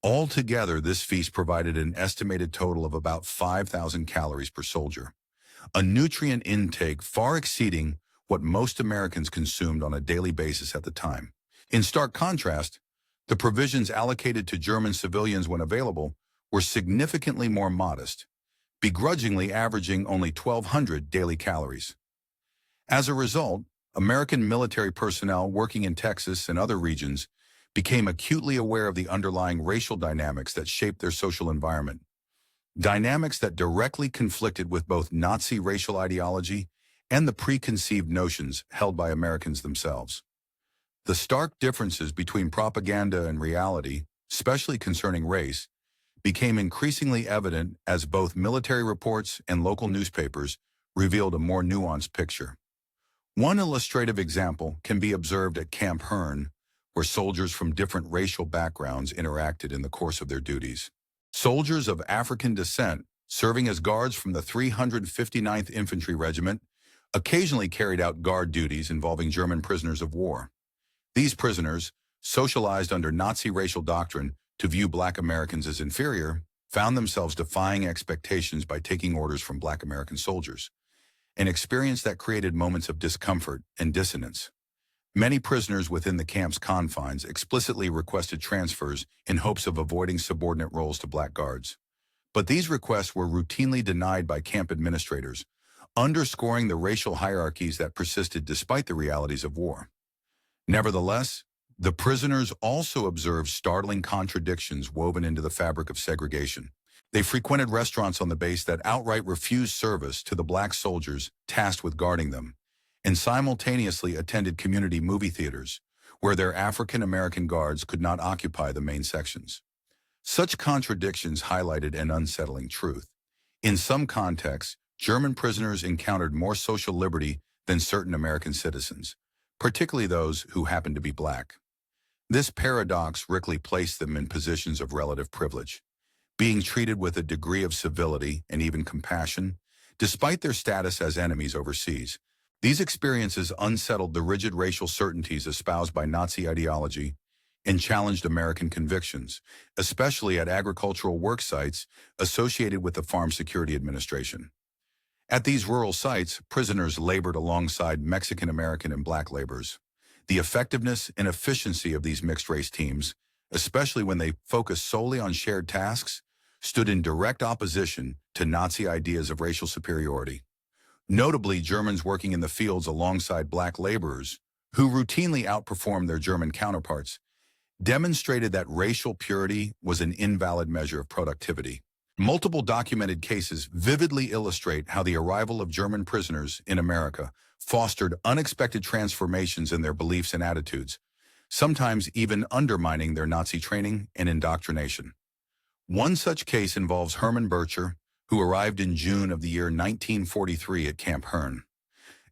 Altogether, this feast provided an estimated total of about 5,000 calories per soldier, a nutrient intake far exceeding what most Americans consumed on a daily basis at the time. In stark contrast, the provisions allocated to German civilians when available were significantly more modest, begrudgingly averaging only 1,200 daily calories. As a result, American military personnel working in Texas and other regions became acutely aware of the underlying racial dynamics that shaped their social environment, dynamics that directly conflicted with both Nazi racial ideology and the preconceived notions held by Americans themselves. The stark differences between propaganda and reality, especially concerning race, became increasingly evident as both military reports and local newspapers revealed a more nuanced picture. One illustrative example can be observed at Camp Hearn, where soldiers from different racial backgrounds interacted in the course of their duties. Soldiers of African descent, serving as guards from the 359th Infantry Regiment, occasionally carried out guard duties involving German prisoners of war. These prisoners, socialized under Nazi racial doctrine to view Black Americans as inferior, found themselves defying expectations by taking orders from Black American soldiers, an experience that created moments of discomfort and dissonance. Many prisoners within the camp's confines explicitly requested transfers in hopes of avoiding subordinate roles to Black guards. But these requests were routinely denied by camp administrators, underscoring the racial hierarchies that persisted despite the realities of war. Nevertheless, the prisoners also observed startling contradictions woven into the fabric of segregation. They frequented restaurants on the base that outright refused service to the Black soldiers tasked with guarding them, and simultaneously attended community movie theaters, where their African-American guards could not occupy the main sections. Such contradictions highlighted an unsettling truth. In some contexts, German prisoners encountered more social liberty than certain American citizens, particularly those who happened to be black. This paradox richly placed them in positions of relative privilege, being treated with a degree of civility and even compassion, despite their status as enemies overseas. These experiences unsettled the rigid racial certainties espoused by Nazi ideology and challenged American convictions, especially at agricultural work sites associated with the Farm Security Administration. At these rural sites, prisoners labored alongside Mexican-American and black laborers. The effectiveness and efficiency of these mixed-race teams, especially when they focused solely on shared tasks, stood in direct opposition to Nazi ideas of racial superiority. Notably, Germans working in the fields alongside black laborers, who routinely outperformed their German counterparts, demonstrated that racial purity was an invalid measure of productivity. Multiple documented cases vividly illustrate how the arrival of German prisoners in America fostered unexpected transformations in their beliefs and attitudes, sometimes even undermining their Nazi training and indoctrination. One such case involves Herman Butcher, who arrived in June of the year 1943 at Camp Herne.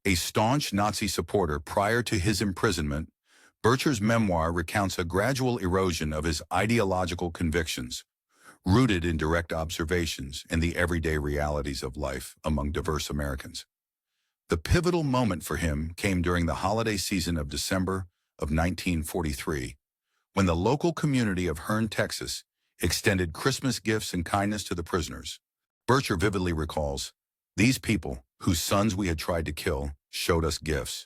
A staunch Nazi supporter prior to his imprisonment, Butcher's memoir recounts a gradual erosion of his ideological convictions, rooted in direct observations and the everyday realities of life among diverse Americans. The pivotal moment for him came during the holiday season of December of 1943, when the local community of Herne, Texas, extended Christmas gifts and kindness to the prisoners. Butcher vividly recalls, "These people, whose sons we had tried to kill, showed us gifts.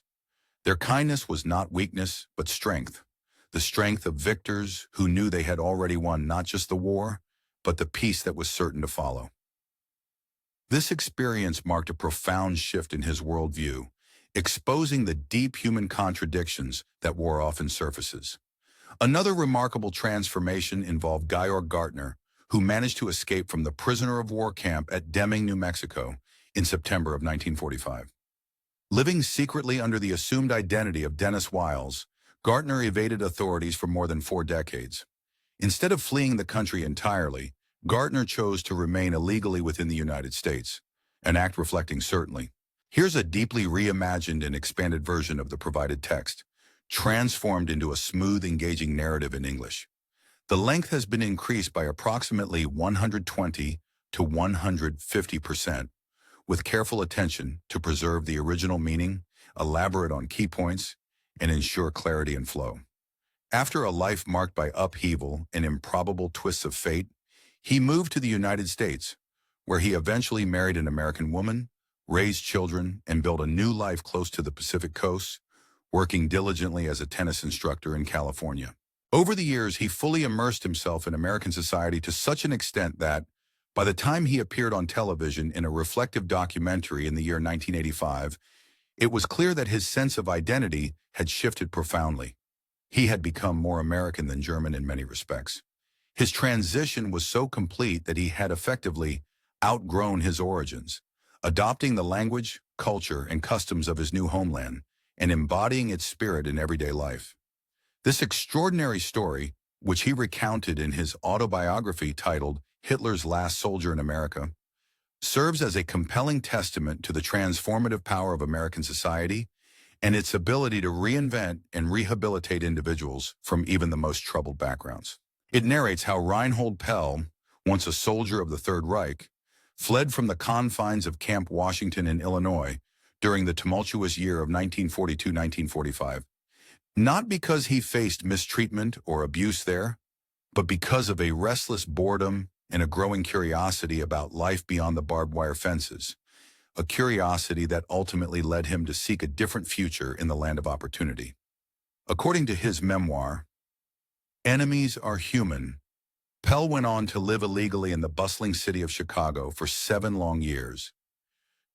Their kindness was not weakness, but strength, the strength of victors who knew they had already won not just the war, but the peace that was certain to follow." This experience marked a profound shift in his worldview, exposing the deep human contradictions that war often surfaces. Another remarkable transformation involved Georg Gartner, who managed to escape from the prisoner of war camp at Deming, New Mexico, in September of 1945. Living secretly under the assumed identity of Dennis Wiles, Gartner evaded authorities for more than 4 decades. Instead of fleeing the country entirely, Gartner chose to remain illegally within the United States, an act reflecting certainty. Here's a deeply reimagined and expanded version of the provided text, transformed into a smooth, engaging narrative in English. The length has been increased by approximately 120 to 150%, with careful attention to preserve the original meaning, elaborate on key points, and ensure clarity and flow. After a life marked by upheaval and improbable twists of fate, he moved to the United States, where he eventually married an American woman, raised children, and built a new life close to the Pacific coast, working diligently as a tennis instructor in California. Over the years, he fully immersed himself in American society to such an extent that, by the time he appeared on television in a reflective documentary in the year 1985, it was clear that his sense of identity had shifted profoundly. He had become more American than German in many respects. His transition was so complete that he had effectively outgrown his origins, adopting the language, culture, and customs of his new homeland, and embodying its spirit in everyday life. This extraordinary story, which he recounted in his autobiography titled Hitler's Last Soldier in America, serves as a compelling testament to the transformative power of American society and its ability to reinvent and rehabilitate individuals from even the most troubled backgrounds. It narrates how Reinhold Pell, once a soldier of the Third Reich, fled from the confines of Camp Washington in Illinois during the tumultuous year of 1942-1945, not because he faced mistreatment or abuse there, but because of a restless boredom and a growing curiosity about life beyond the barbed wire fences, a curiosity that ultimately led him to seek a different future in the land of opportunity. According to his memoir, Enemies Are Human, Pell went on to live illegally in the bustling city of Chicago for 7 long years.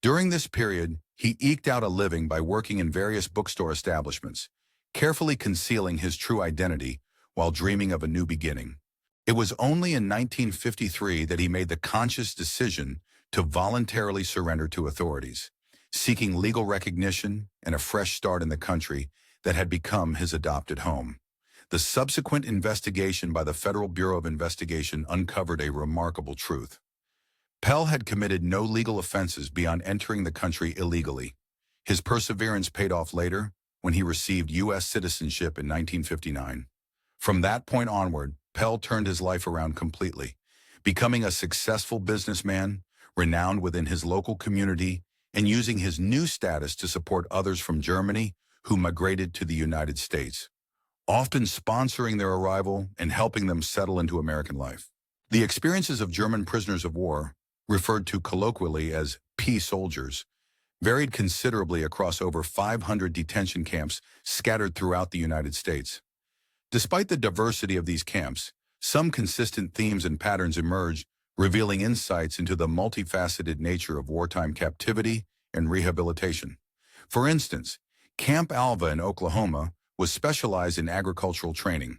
During this period, he eked out a living by working in various bookstore establishments, carefully concealing his true identity while dreaming of a new beginning. It was only in 1953 that he made the conscious decision to voluntarily surrender to authorities, seeking legal recognition and a fresh start in the country that had become his adopted home. The subsequent investigation by the Federal Bureau of Investigation uncovered a remarkable truth. Pell had committed no legal offenses beyond entering the country illegally. His perseverance paid off later when he received U.S. citizenship in 1959. From that point onward, Pell turned his life around completely, becoming a successful businessman, renowned within his local community, and using his new status to support others from Germany who migrated to the United States, often sponsoring their arrival and helping them settle into American life. The experiences of German prisoners of war, referred to colloquially as P soldiers, varied considerably across over 500 detention camps scattered throughout the United States. Despite the diversity of these camps, some consistent themes and patterns emerged, revealing insights into the multifaceted nature of wartime captivity and rehabilitation. For instance, Camp Alva in Oklahoma was specialized in agricultural training.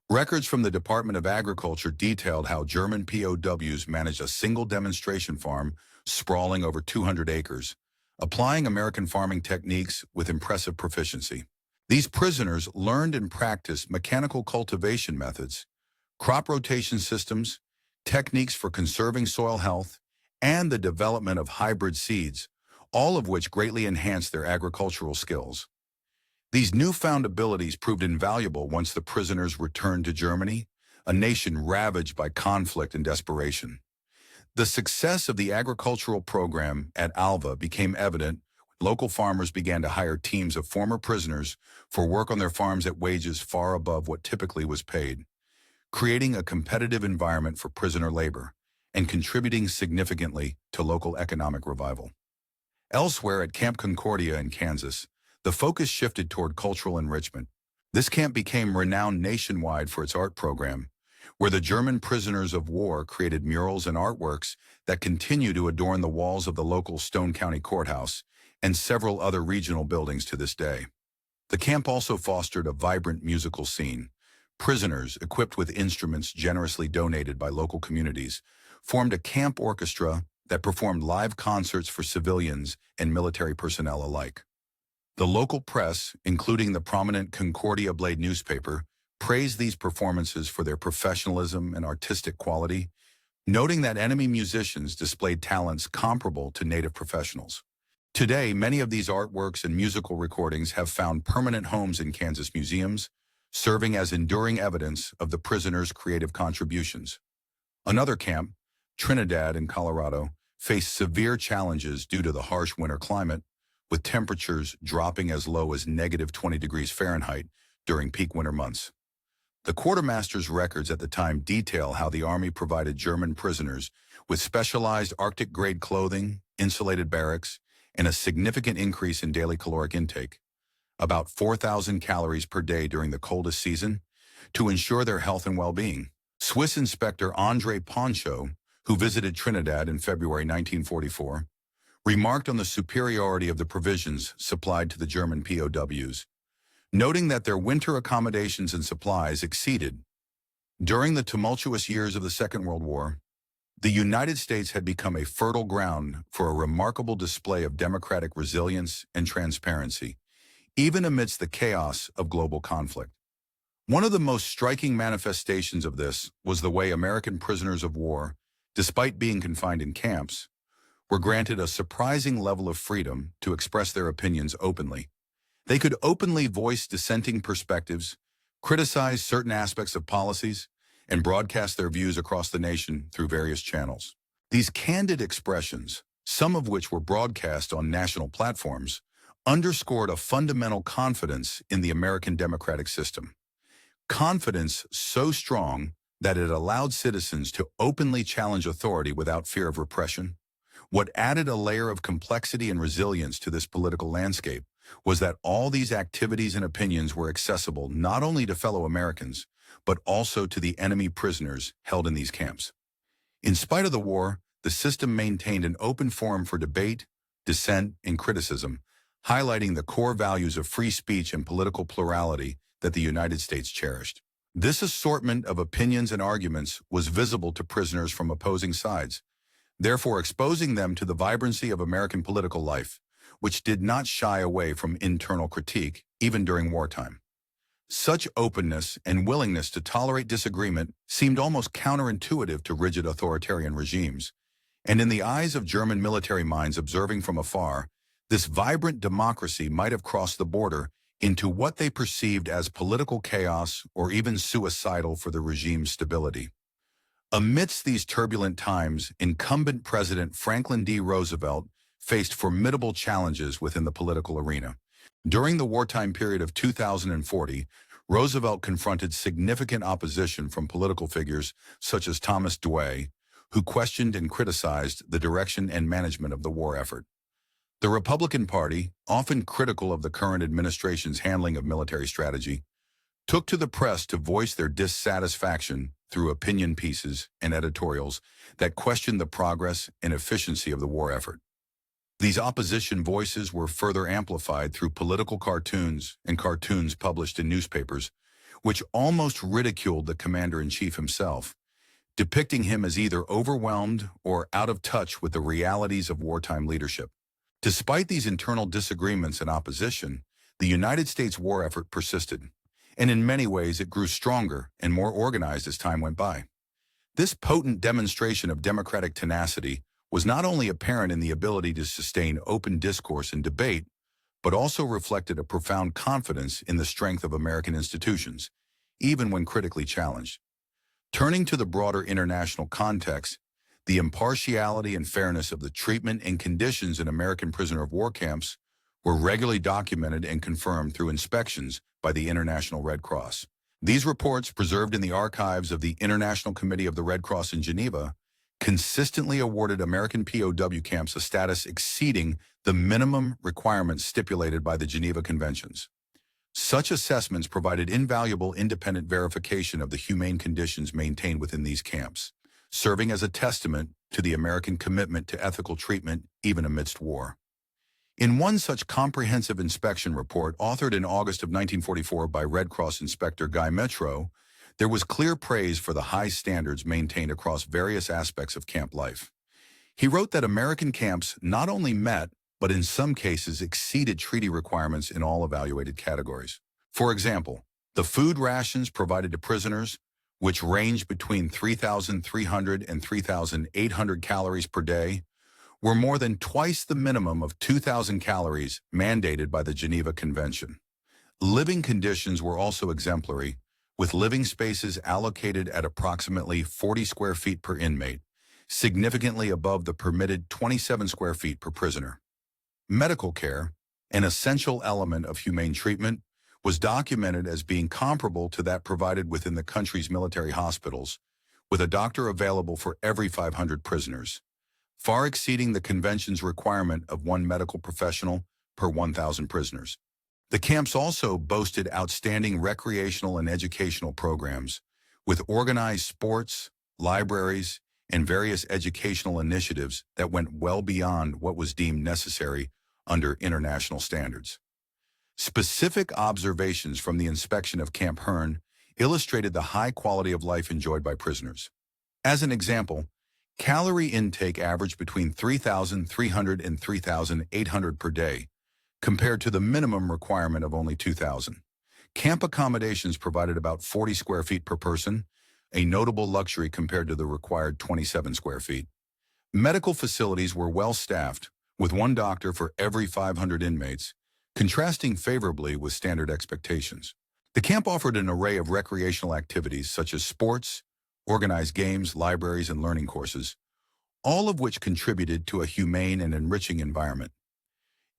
Records from the Department of Agriculture detailed how German POWs managed a single demonstration farm sprawling over 200 acres, applying American farming techniques with impressive proficiency. These prisoners learned and practiced mechanical cultivation methods, crop rotation systems, techniques for conserving soil health, and the development of hybrid seeds, all of which greatly enhanced their agricultural skills. These newfound abilities proved invaluable once the prisoners returned to Germany, a nation ravaged by conflict and desperation. The success of the agricultural program at Alva became evident when local farmers began to hire teams of former prisoners for work on their farms at wages far above what typically was paid, creating a competitive environment for prisoner labor and contributing significantly to local economic revival. Elsewhere at Camp Concordia in Kansas, the focus shifted toward cultural enrichment. This camp became renowned nationwide for its art program, where the German prisoners of war created murals and artworks that continue to adorn the walls of the local Stone County Courthouse and several other regional buildings to this day. The camp also fostered a vibrant musical scene. Prisoners, equipped with instruments generously donated by local communities, formed a camp orchestra that performed live concerts for civilians and military personnel alike. The local press, including the prominent Concordia Blade newspaper, praised these performances for their professionalism and artistic quality, noting that enemy musicians displayed talents comparable to native professionals. Today, many of these artworks and musical recordings have found permanent homes in Kansas museums, serving as enduring evidence of the prisoners' creative contributions. Another camp, Trinidad in Colorado, faced severe challenges due to the harsh winter climate, with temperatures dropping as low as -20 degrees Fahrenheit during peak winter months. The quartermaster's records at the time detail how the Army provided German prisoners with specialized Arctic-grade clothing, insulated barracks, and a significant increase in daily caloric intake, about 4,000 calories per day during the coldest season, to ensure their health and well-being. Swiss inspector André Poncho, who visited Trinidad in February 1944, remarked on the superiority of the provisions supplied to the German POWs, noting that their winter accommodations and supplies exceeded. During the tumultuous years of the Second World War, the United States had become a fertile ground for a remarkable display of democratic resilience and transparency, even amidst the chaos of global conflict. One of the most striking manifestations of this was the way American prisoners of war, despite being confined in camps, were granted a surprising level of freedom to express their opinions openly. They could openly voice dissenting perspectives, criticize certain aspects of policies, and broadcast their views across the nation through various channels. These candid expressions, some of which were broadcast on national platforms, underscored a fundamental confidence in the American democratic system. Confidence so strong that it allowed citizens to openly challenge authority without fear of repression. What added a layer of complexity and resilience to this political landscape was that all these activities and opinions were accessible not only to fellow Americans, but also to the enemy prisoners held in these camps. In spite of the war, the system maintained an open forum for debate, dissent, and criticism, highlighting the core values of free speech and political plurality that the United States cherished. This assortment of opinions and arguments was visible to prisoners from opposing sides, therefore exposing them to the vibrancy of American political life, which did not shy away from internal critique, even during wartime. Such openness and willingness to tolerate disagreement seemed almost counterintuitive to rigid authoritarian regimes, and in the eyes of German military minds observing from afar, this vibrant democracy might have crossed the border into what they perceived as political chaos or even suicidal for the regime's stability. Amidst these turbulent times, incumbent President Franklin D. Roosevelt faced formidable challenges within the political arena. During the wartime period of 2040, Roosevelt confronted significant opposition from political figures such as Thomas Dewey, who questioned and criticized the direction and management of the war effort. The Republican Party, often critical of the current administration's handling of military strategy, took to the press to voice their dissatisfaction through opinion pieces and editorials that questioned the progress and efficiency of the war effort. These opposition voices were further amplified through political cartoons and cartoons published in newspapers, which almost ridiculed the commander-in-chief himself, depicting him as either overwhelmed or out of touch with the realities of wartime leadership. Despite these internal disagreements and opposition, the United States war effort persisted, and in many ways it grew stronger and more organized as time went by. This potent demonstration of democratic tenacity was not only apparent in the ability to sustain open discourse and debate, but also reflected a profound confidence in the strength of American institutions, even when critically challenged. Turning to the broader international context, the impartiality and fairness of the treatment and conditions in American prisoner of war camps were regularly documented and confirmed through inspections by the International Red Cross. These reports, preserved in the archives of the International Committee of the Red Cross in Geneva, consistently awarded American POW camps a status exceeding the minimum requirements stipulated by the Geneva Conventions. Such assessments provided invaluable independent verification of the humane conditions maintained within these camps, serving as a testament to the American commitment to ethical treatment even amidst war. In one such comprehensive inspection report authored in August of 1944 by Red Cross Inspector Guy Metro, there was clear praise for the high standards maintained across various aspects of camp life. He wrote that American camps not only met, but in some cases exceeded treaty requirements in all evaluated categories. For example, the food rations provided to prisoners, which ranged between 3,300 and 3,800 calories per day, were more than twice the minimum of 2,000 calories mandated by the Geneva Convention. Living conditions were also exemplary, with living spaces allocated at approximately 40 square feet per inmate, significantly above the permitted 27 square feet per prisoner. Medical care, an essential element of humane treatment, was documented as being comparable to that provided within the country's military hospitals, with a doctor available for every 500 prisoners, far exceeding the convention's requirement of one medical professional per 1,000 prisoners. The camps also boasted outstanding recreational and educational programs, with organized sports, libraries, and various educational initiatives that went well beyond what was deemed necessary under international standards. Specific observations from the inspection of Camp Hearn illustrated the high quality of life enjoyed by prisoners. As an example, calorie intake averaged between 3,300 and 3,800 per day, compared to the minimum requirement of only 2,000. Camp accommodations provided about 40 square feet per person, a notable luxury compared to the required 27 square feet. Medical facilities were well staffed, with one doctor for every 500 inmates, contrasting favorably with standard expectations. The camp offered an array of recreational activities such as sports, organized games, libraries, and learning courses, all of which contributed to a humane and enriching environment.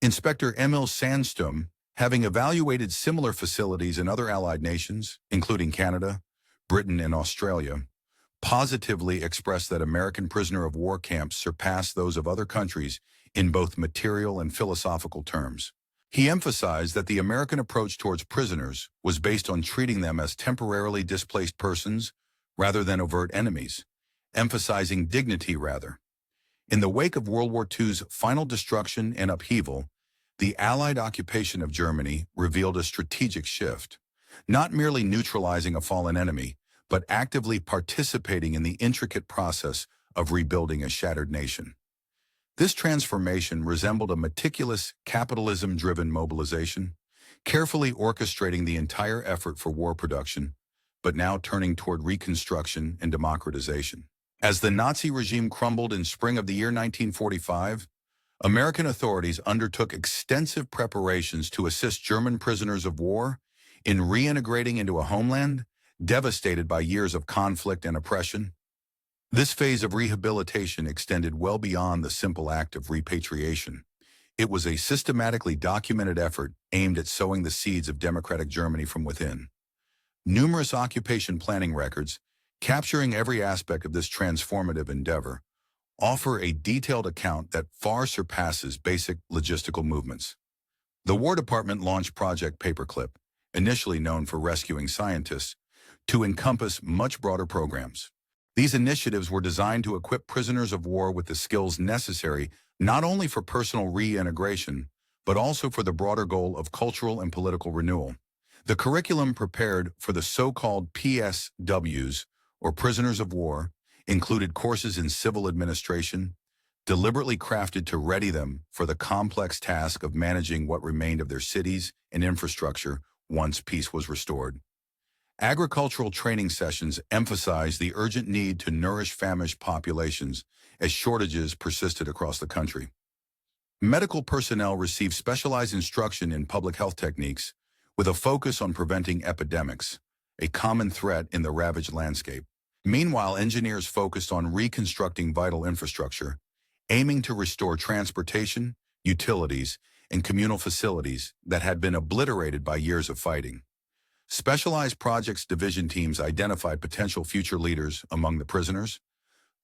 Inspector Emil Sandstrom, having evaluated similar facilities in other Allied nations, including Canada, Britain, and Australia, positively expressed that American prisoner of war camps surpassed those of other countries in both material and philosophical terms. He emphasized that the American approach towards prisoners was based on treating them as temporarily displaced persons rather than overt enemies, emphasizing dignity rather. In the wake of World War II's final destruction and upheaval, the Allied occupation of Germany revealed a strategic shift, not merely neutralizing a fallen enemy, but actively participating in the intricate process of rebuilding a shattered nation. This transformation resembled a meticulous, capitalism-driven mobilization, carefully orchestrating the entire effort for war production, but now turning toward reconstruction and democratization. As the Nazi regime crumbled in spring of the year 1945, American authorities undertook extensive preparations to assist German prisoners of war in reintegrating into a homeland devastated by years of conflict and oppression. This phase of rehabilitation extended well beyond the simple act of repatriation. It was a systematically documented effort aimed at sowing the seeds of democratic Germany from within. Numerous occupation planning records, capturing every aspect of this transformative endeavor, offer a detailed account that far surpasses basic logistical movements. The War Department launched Project Paperclip, initially known for rescuing scientists, to encompass much broader programs. These initiatives were designed to equip prisoners of war with the skills necessary not only for personal reintegration, but also for the broader goal of cultural and political renewal. The curriculum prepared for the so-called PSWs, or prisoners of war, included courses in civil administration, deliberately crafted to ready them for the complex task of managing what remained of their cities and infrastructure once peace was restored. Agricultural training sessions emphasized the urgent need to nourish famished populations as shortages persisted across the country. Medical personnel received specialized instruction in public health techniques with a focus on preventing epidemics, a common threat in the ravaged landscape. Meanwhile, engineers focused on reconstructing vital infrastructure, aiming to restore transportation, utilities, and communal facilities that had been obliterated by years of fighting. Specialized projects division teams identified potential future leaders among the prisoners,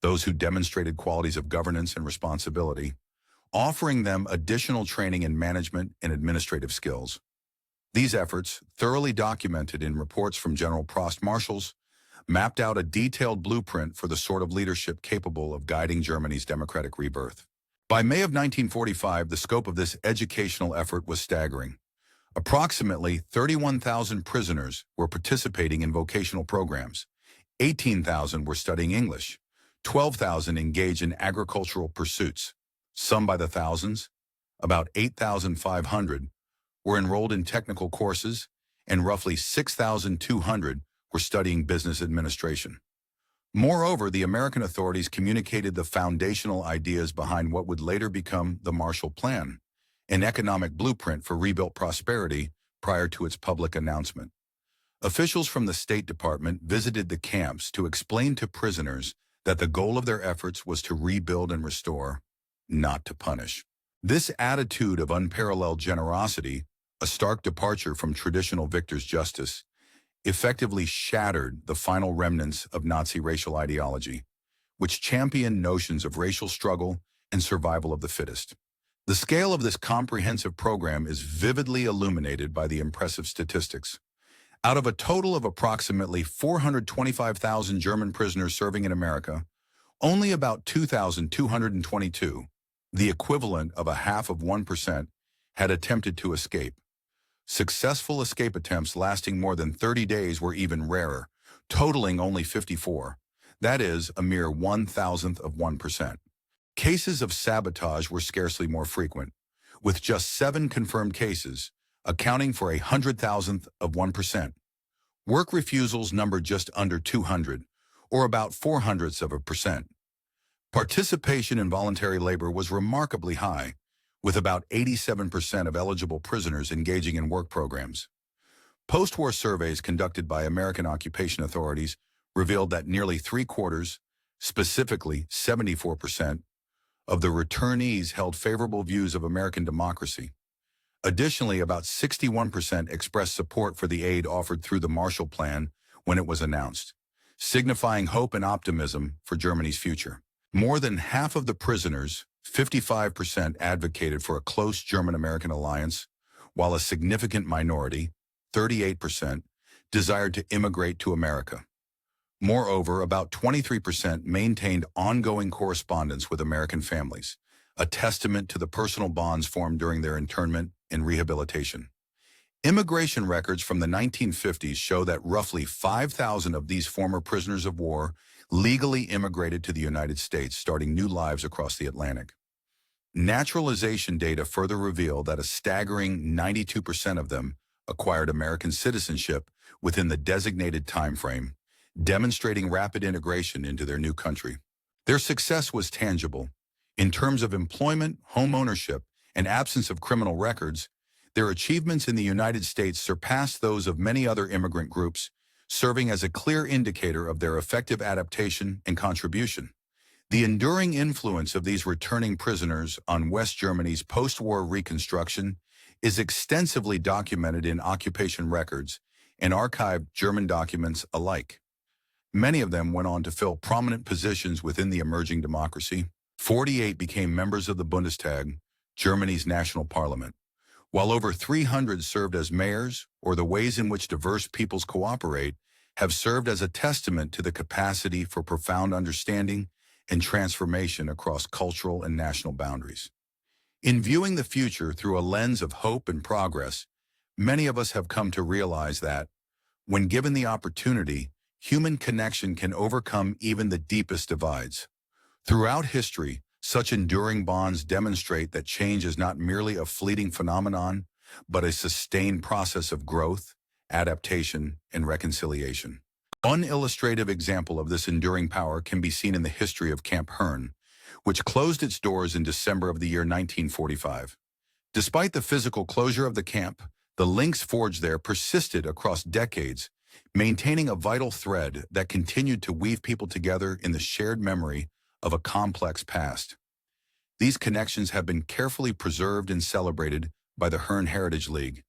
those who demonstrated qualities of governance and responsibility, offering them additional training in management and administrative skills. These efforts, thoroughly documented in reports from General Prost Marshals, mapped out a detailed blueprint for the sort of leadership capable of guiding Germany's democratic rebirth. By May of 1945, the scope of this educational effort was staggering. Approximately 31,000 prisoners were participating in vocational programs. 18,000 were studying English. 12,000 engaged in agricultural pursuits. Some by the thousands. About 8,500 were enrolled in technical courses, and roughly 6,200 were studying business administration. Moreover, the American authorities communicated the foundational ideas behind what would later become the Marshall Plan, an economic blueprint for rebuilt prosperity prior to its public announcement. Officials from the State Department visited the camps to explain to prisoners that the goal of their efforts was to rebuild and restore, not to punish. This attitude of unparalleled generosity, a stark departure from traditional victor's justice, effectively shattered the final remnants of Nazi racial ideology, which championed notions of racial struggle and survival of the fittest. The scale of this comprehensive program is vividly illuminated by the impressive statistics. Out of a total of approximately 425,000 German prisoners serving in America, only about 2,222, the equivalent of 0.5%, had attempted to escape. Successful escape attempts lasting more than 30 days were even rarer, totaling only 54. That is, a mere 0.001%. Cases of sabotage were scarcely more frequent, with just 7 confirmed cases, accounting for 100,000%. Work refusals numbered just under 200, or about 0.04%. Participation in voluntary labor was remarkably high, with about 87% of eligible prisoners engaging in work programs. Post-war surveys conducted by American occupation authorities revealed that nearly 3/4, specifically 74%, of the returnees held favorable views of American democracy. Additionally, about 61% expressed support for the aid offered through the Marshall Plan when it was announced, signifying hope and optimism for Germany's future. More than half of the prisoners, 55%, advocated for a close German-American alliance, while a significant minority, 38%, desired to immigrate to America. Moreover, about 23% maintained ongoing correspondence with American families, a testament to the personal bonds formed during their internment and rehabilitation. Immigration records from the 1950s show that roughly 5,000 of these former prisoners of war legally immigrated to the United States, starting new lives across the Atlantic. Naturalization data further reveal that a staggering 92% of them acquired American citizenship within the designated time frame, demonstrating rapid integration into their new country. Their success was tangible. In terms of employment, home ownership, and absence of criminal records, their achievements in the United States surpassed those of many other immigrant groups, serving as a clear indicator of their effective adaptation and contribution. The enduring influence of these returning prisoners on West Germany's post-war reconstruction is extensively documented in occupation records and archived German documents alike. Many of them went on to fill prominent positions within the emerging democracy. 48 became members of the Bundestag, Germany's national parliament, while over 300 served as mayors, or the ways in which diverse peoples cooperate have served as a testament to the capacity for profound understanding and transformation across cultural and national boundaries. In viewing the future through a lens of hope and progress, many of us have come to realize that, when given the opportunity, human connection can overcome even the deepest divides. Throughout history, such enduring bonds demonstrate that change is not merely a fleeting phenomenon, but a sustained process of growth, adaptation, and reconciliation. One illustrative example of this enduring power can be seen in the history of Camp Herne, which closed its doors in December of the year 1945. Despite the physical closure of the camp, the links forged there persisted across decades, maintaining a vital thread that continued to weave people together in the shared memory of a complex past. These connections have been carefully preserved and celebrated by the Herne Heritage League,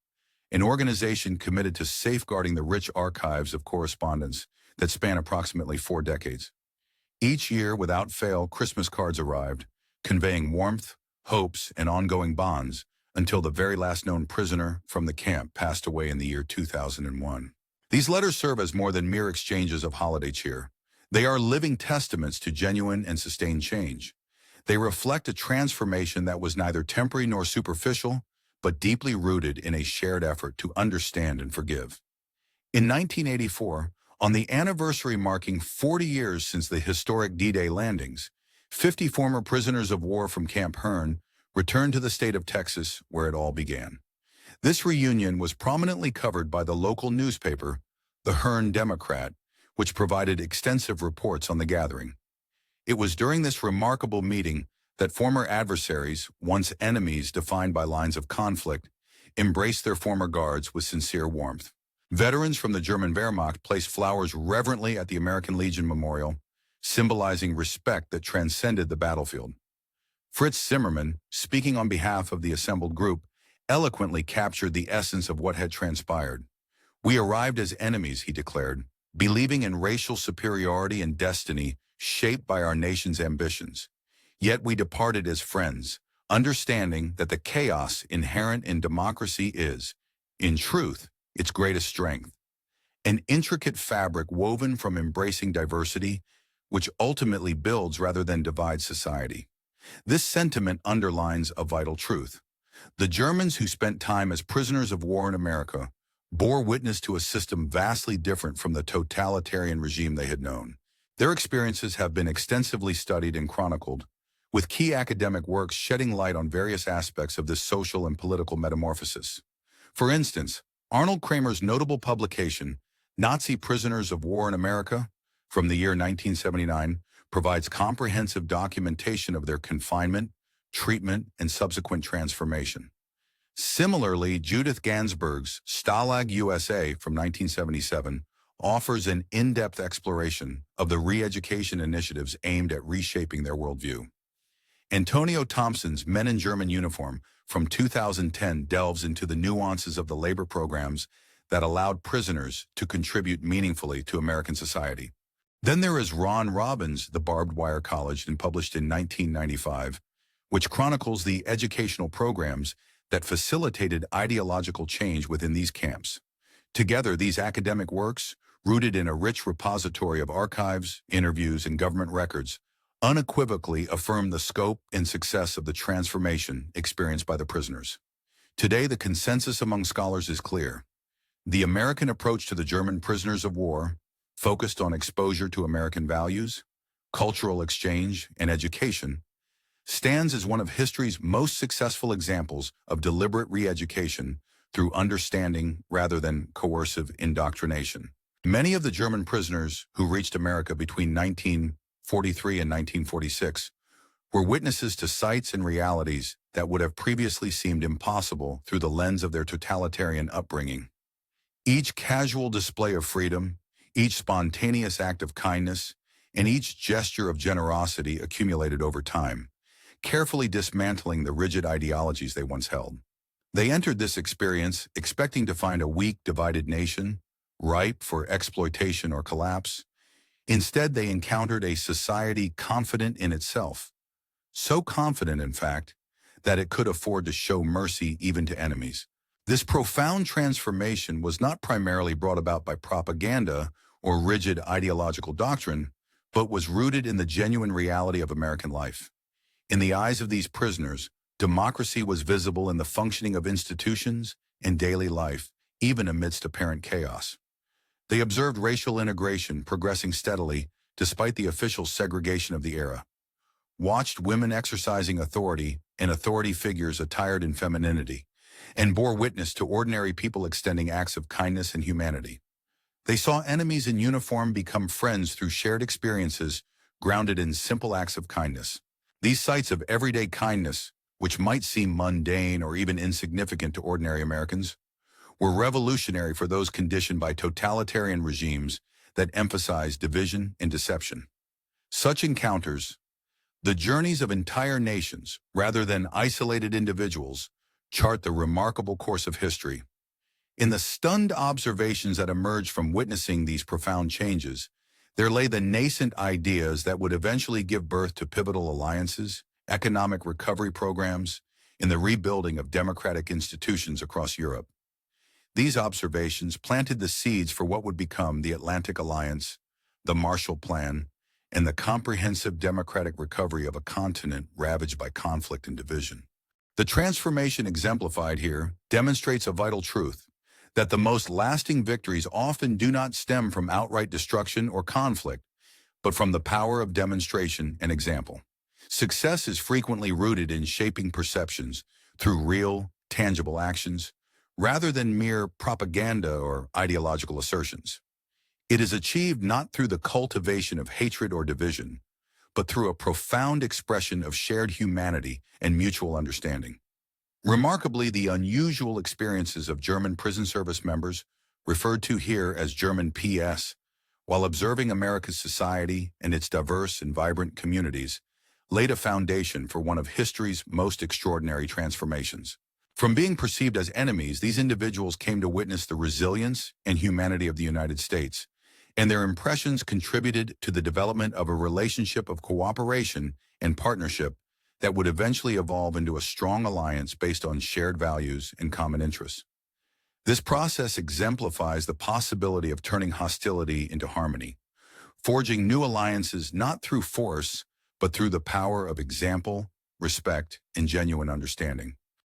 an organization committed to safeguarding the rich archives of correspondence that span approximately 4 decades. Each year, without fail, Christmas cards arrived, conveying warmth, hopes, and ongoing bonds until the very last known prisoner from the camp passed away in the year 2001. These letters serve as more than mere exchanges of holiday cheer. They are living testaments to genuine and sustained change. They reflect a transformation that was neither temporary nor superficial, but deeply rooted in a shared effort to understand and forgive. In 1984, on the anniversary marking 40 years since the historic D-Day landings, 50 former prisoners of war from Camp Herne returned to the state of Texas, where it all began. This reunion was prominently covered by the local newspaper, the Herne Democrat, which provided extensive reports on the gathering. It was during this remarkable meeting that former adversaries, once enemies defined by lines of conflict, embraced their former guards with sincere warmth. Veterans from the German Wehrmacht placed flowers reverently at the American Legion Memorial, symbolizing respect that transcended the battlefield. Fritz Zimmermann, speaking on behalf of the assembled group, eloquently captured the essence of what had transpired. "We arrived as enemies," he declared, "believing in racial superiority and destiny shaped by our nation's ambitions. Yet we departed as friends, understanding that the chaos inherent in democracy is, in truth, its greatest strength. An intricate fabric woven from embracing diversity, which ultimately builds rather than divides society." This sentiment underlines a vital truth. The Germans who spent time as prisoners of war in America bore witness to a system vastly different from the totalitarian regime they had known. Their experiences have been extensively studied and chronicled, with key academic works shedding light on various aspects of this social and political metamorphosis. For instance, Arnold Kramer's notable publication, Nazi Prisoners of War in America, from the year 1979, provides comprehensive documentation of their confinement, treatment, and subsequent transformation. Similarly, Judith Gansberg's Stalag USA from 1977 offers an in-depth exploration of the re-education initiatives aimed at reshaping their worldview. Antonio Thompson's Men in German Uniform from 2010 delves into the nuances of the labor programs that allowed prisoners to contribute meaningfully to American society. Then there is Ron Robbins' The Barbed Wire College, and published in 1995, which chronicles the educational programs that facilitated ideological change within these camps. Together, these academic works, rooted in a rich repository of archives, interviews, and government records, unequivocally affirm the scope and success of the transformation experienced by the prisoners. Today, the consensus among scholars is clear. The American approach to the German prisoners of war, focused on exposure to American values, cultural exchange, and education, stands as one of history's most successful examples of deliberate re-education through understanding rather than coercive indoctrination. Many of the German prisoners who reached America between 1943 and 1946 were witnesses to sights and realities that would have previously seemed impossible through the lens of their totalitarian upbringing. Each casual display of freedom, each spontaneous act of kindness, and each gesture of generosity accumulated over time, carefully dismantling the rigid ideologies they once held. They entered this experience expecting to find a weak, divided nation, ripe for exploitation or collapse. Instead, they encountered a society confident in itself. So confident, in fact, that it could afford to show mercy even to enemies. This profound transformation was not primarily brought about by propaganda or rigid ideological doctrine, but was rooted in the genuine reality of American life. In the eyes of these prisoners, democracy was visible in the functioning of institutions and daily life, even amidst apparent chaos. They observed racial integration progressing steadily despite the official segregation of the era, watched women exercising authority and authority figures attired in femininity, and bore witness to ordinary people extending acts of kindness and humanity. They saw enemies in uniform become friends through shared experiences grounded in simple acts of kindness. These sites of everyday kindness, which might seem mundane or even insignificant to ordinary Americans, were revolutionary for those conditioned by totalitarian regimes that emphasize division and deception. Such encounters, the journeys of entire nations rather than isolated individuals, chart the remarkable course of history. In the stunned observations that emerged from witnessing these profound changes, there lay the nascent ideas that would eventually give birth to pivotal alliances, economic recovery programs, and the rebuilding of democratic institutions across Europe. These observations planted the seeds for what would become the Atlantic Alliance, the Marshall Plan, and the comprehensive democratic recovery of a continent ravaged by conflict and division. The transformation exemplified here demonstrates a vital truth, that the most lasting victories often do not stem from outright destruction or conflict, but from the power of demonstration and example. Success is frequently rooted in shaping perceptions through real, tangible actions, rather than mere propaganda or ideological assertions. It is achieved not through the cultivation of hatred or division, but through a profound expression of shared humanity and mutual understanding. Remarkably, the unusual experiences of German prison service members, referred to here as German PS, while observing America's society and its diverse and vibrant communities, laid a foundation for one of history's most extraordinary transformations. From being perceived as enemies, these individuals came to witness the resilience and humanity of the United States, and their impressions contributed to the development of a relationship of cooperation and partnership that would eventually evolve into a strong alliance based on shared values and common interests. This process exemplifies the possibility of turning hostility into harmony, forging new alliances not through force, but through the power of example, respect, and genuine understanding.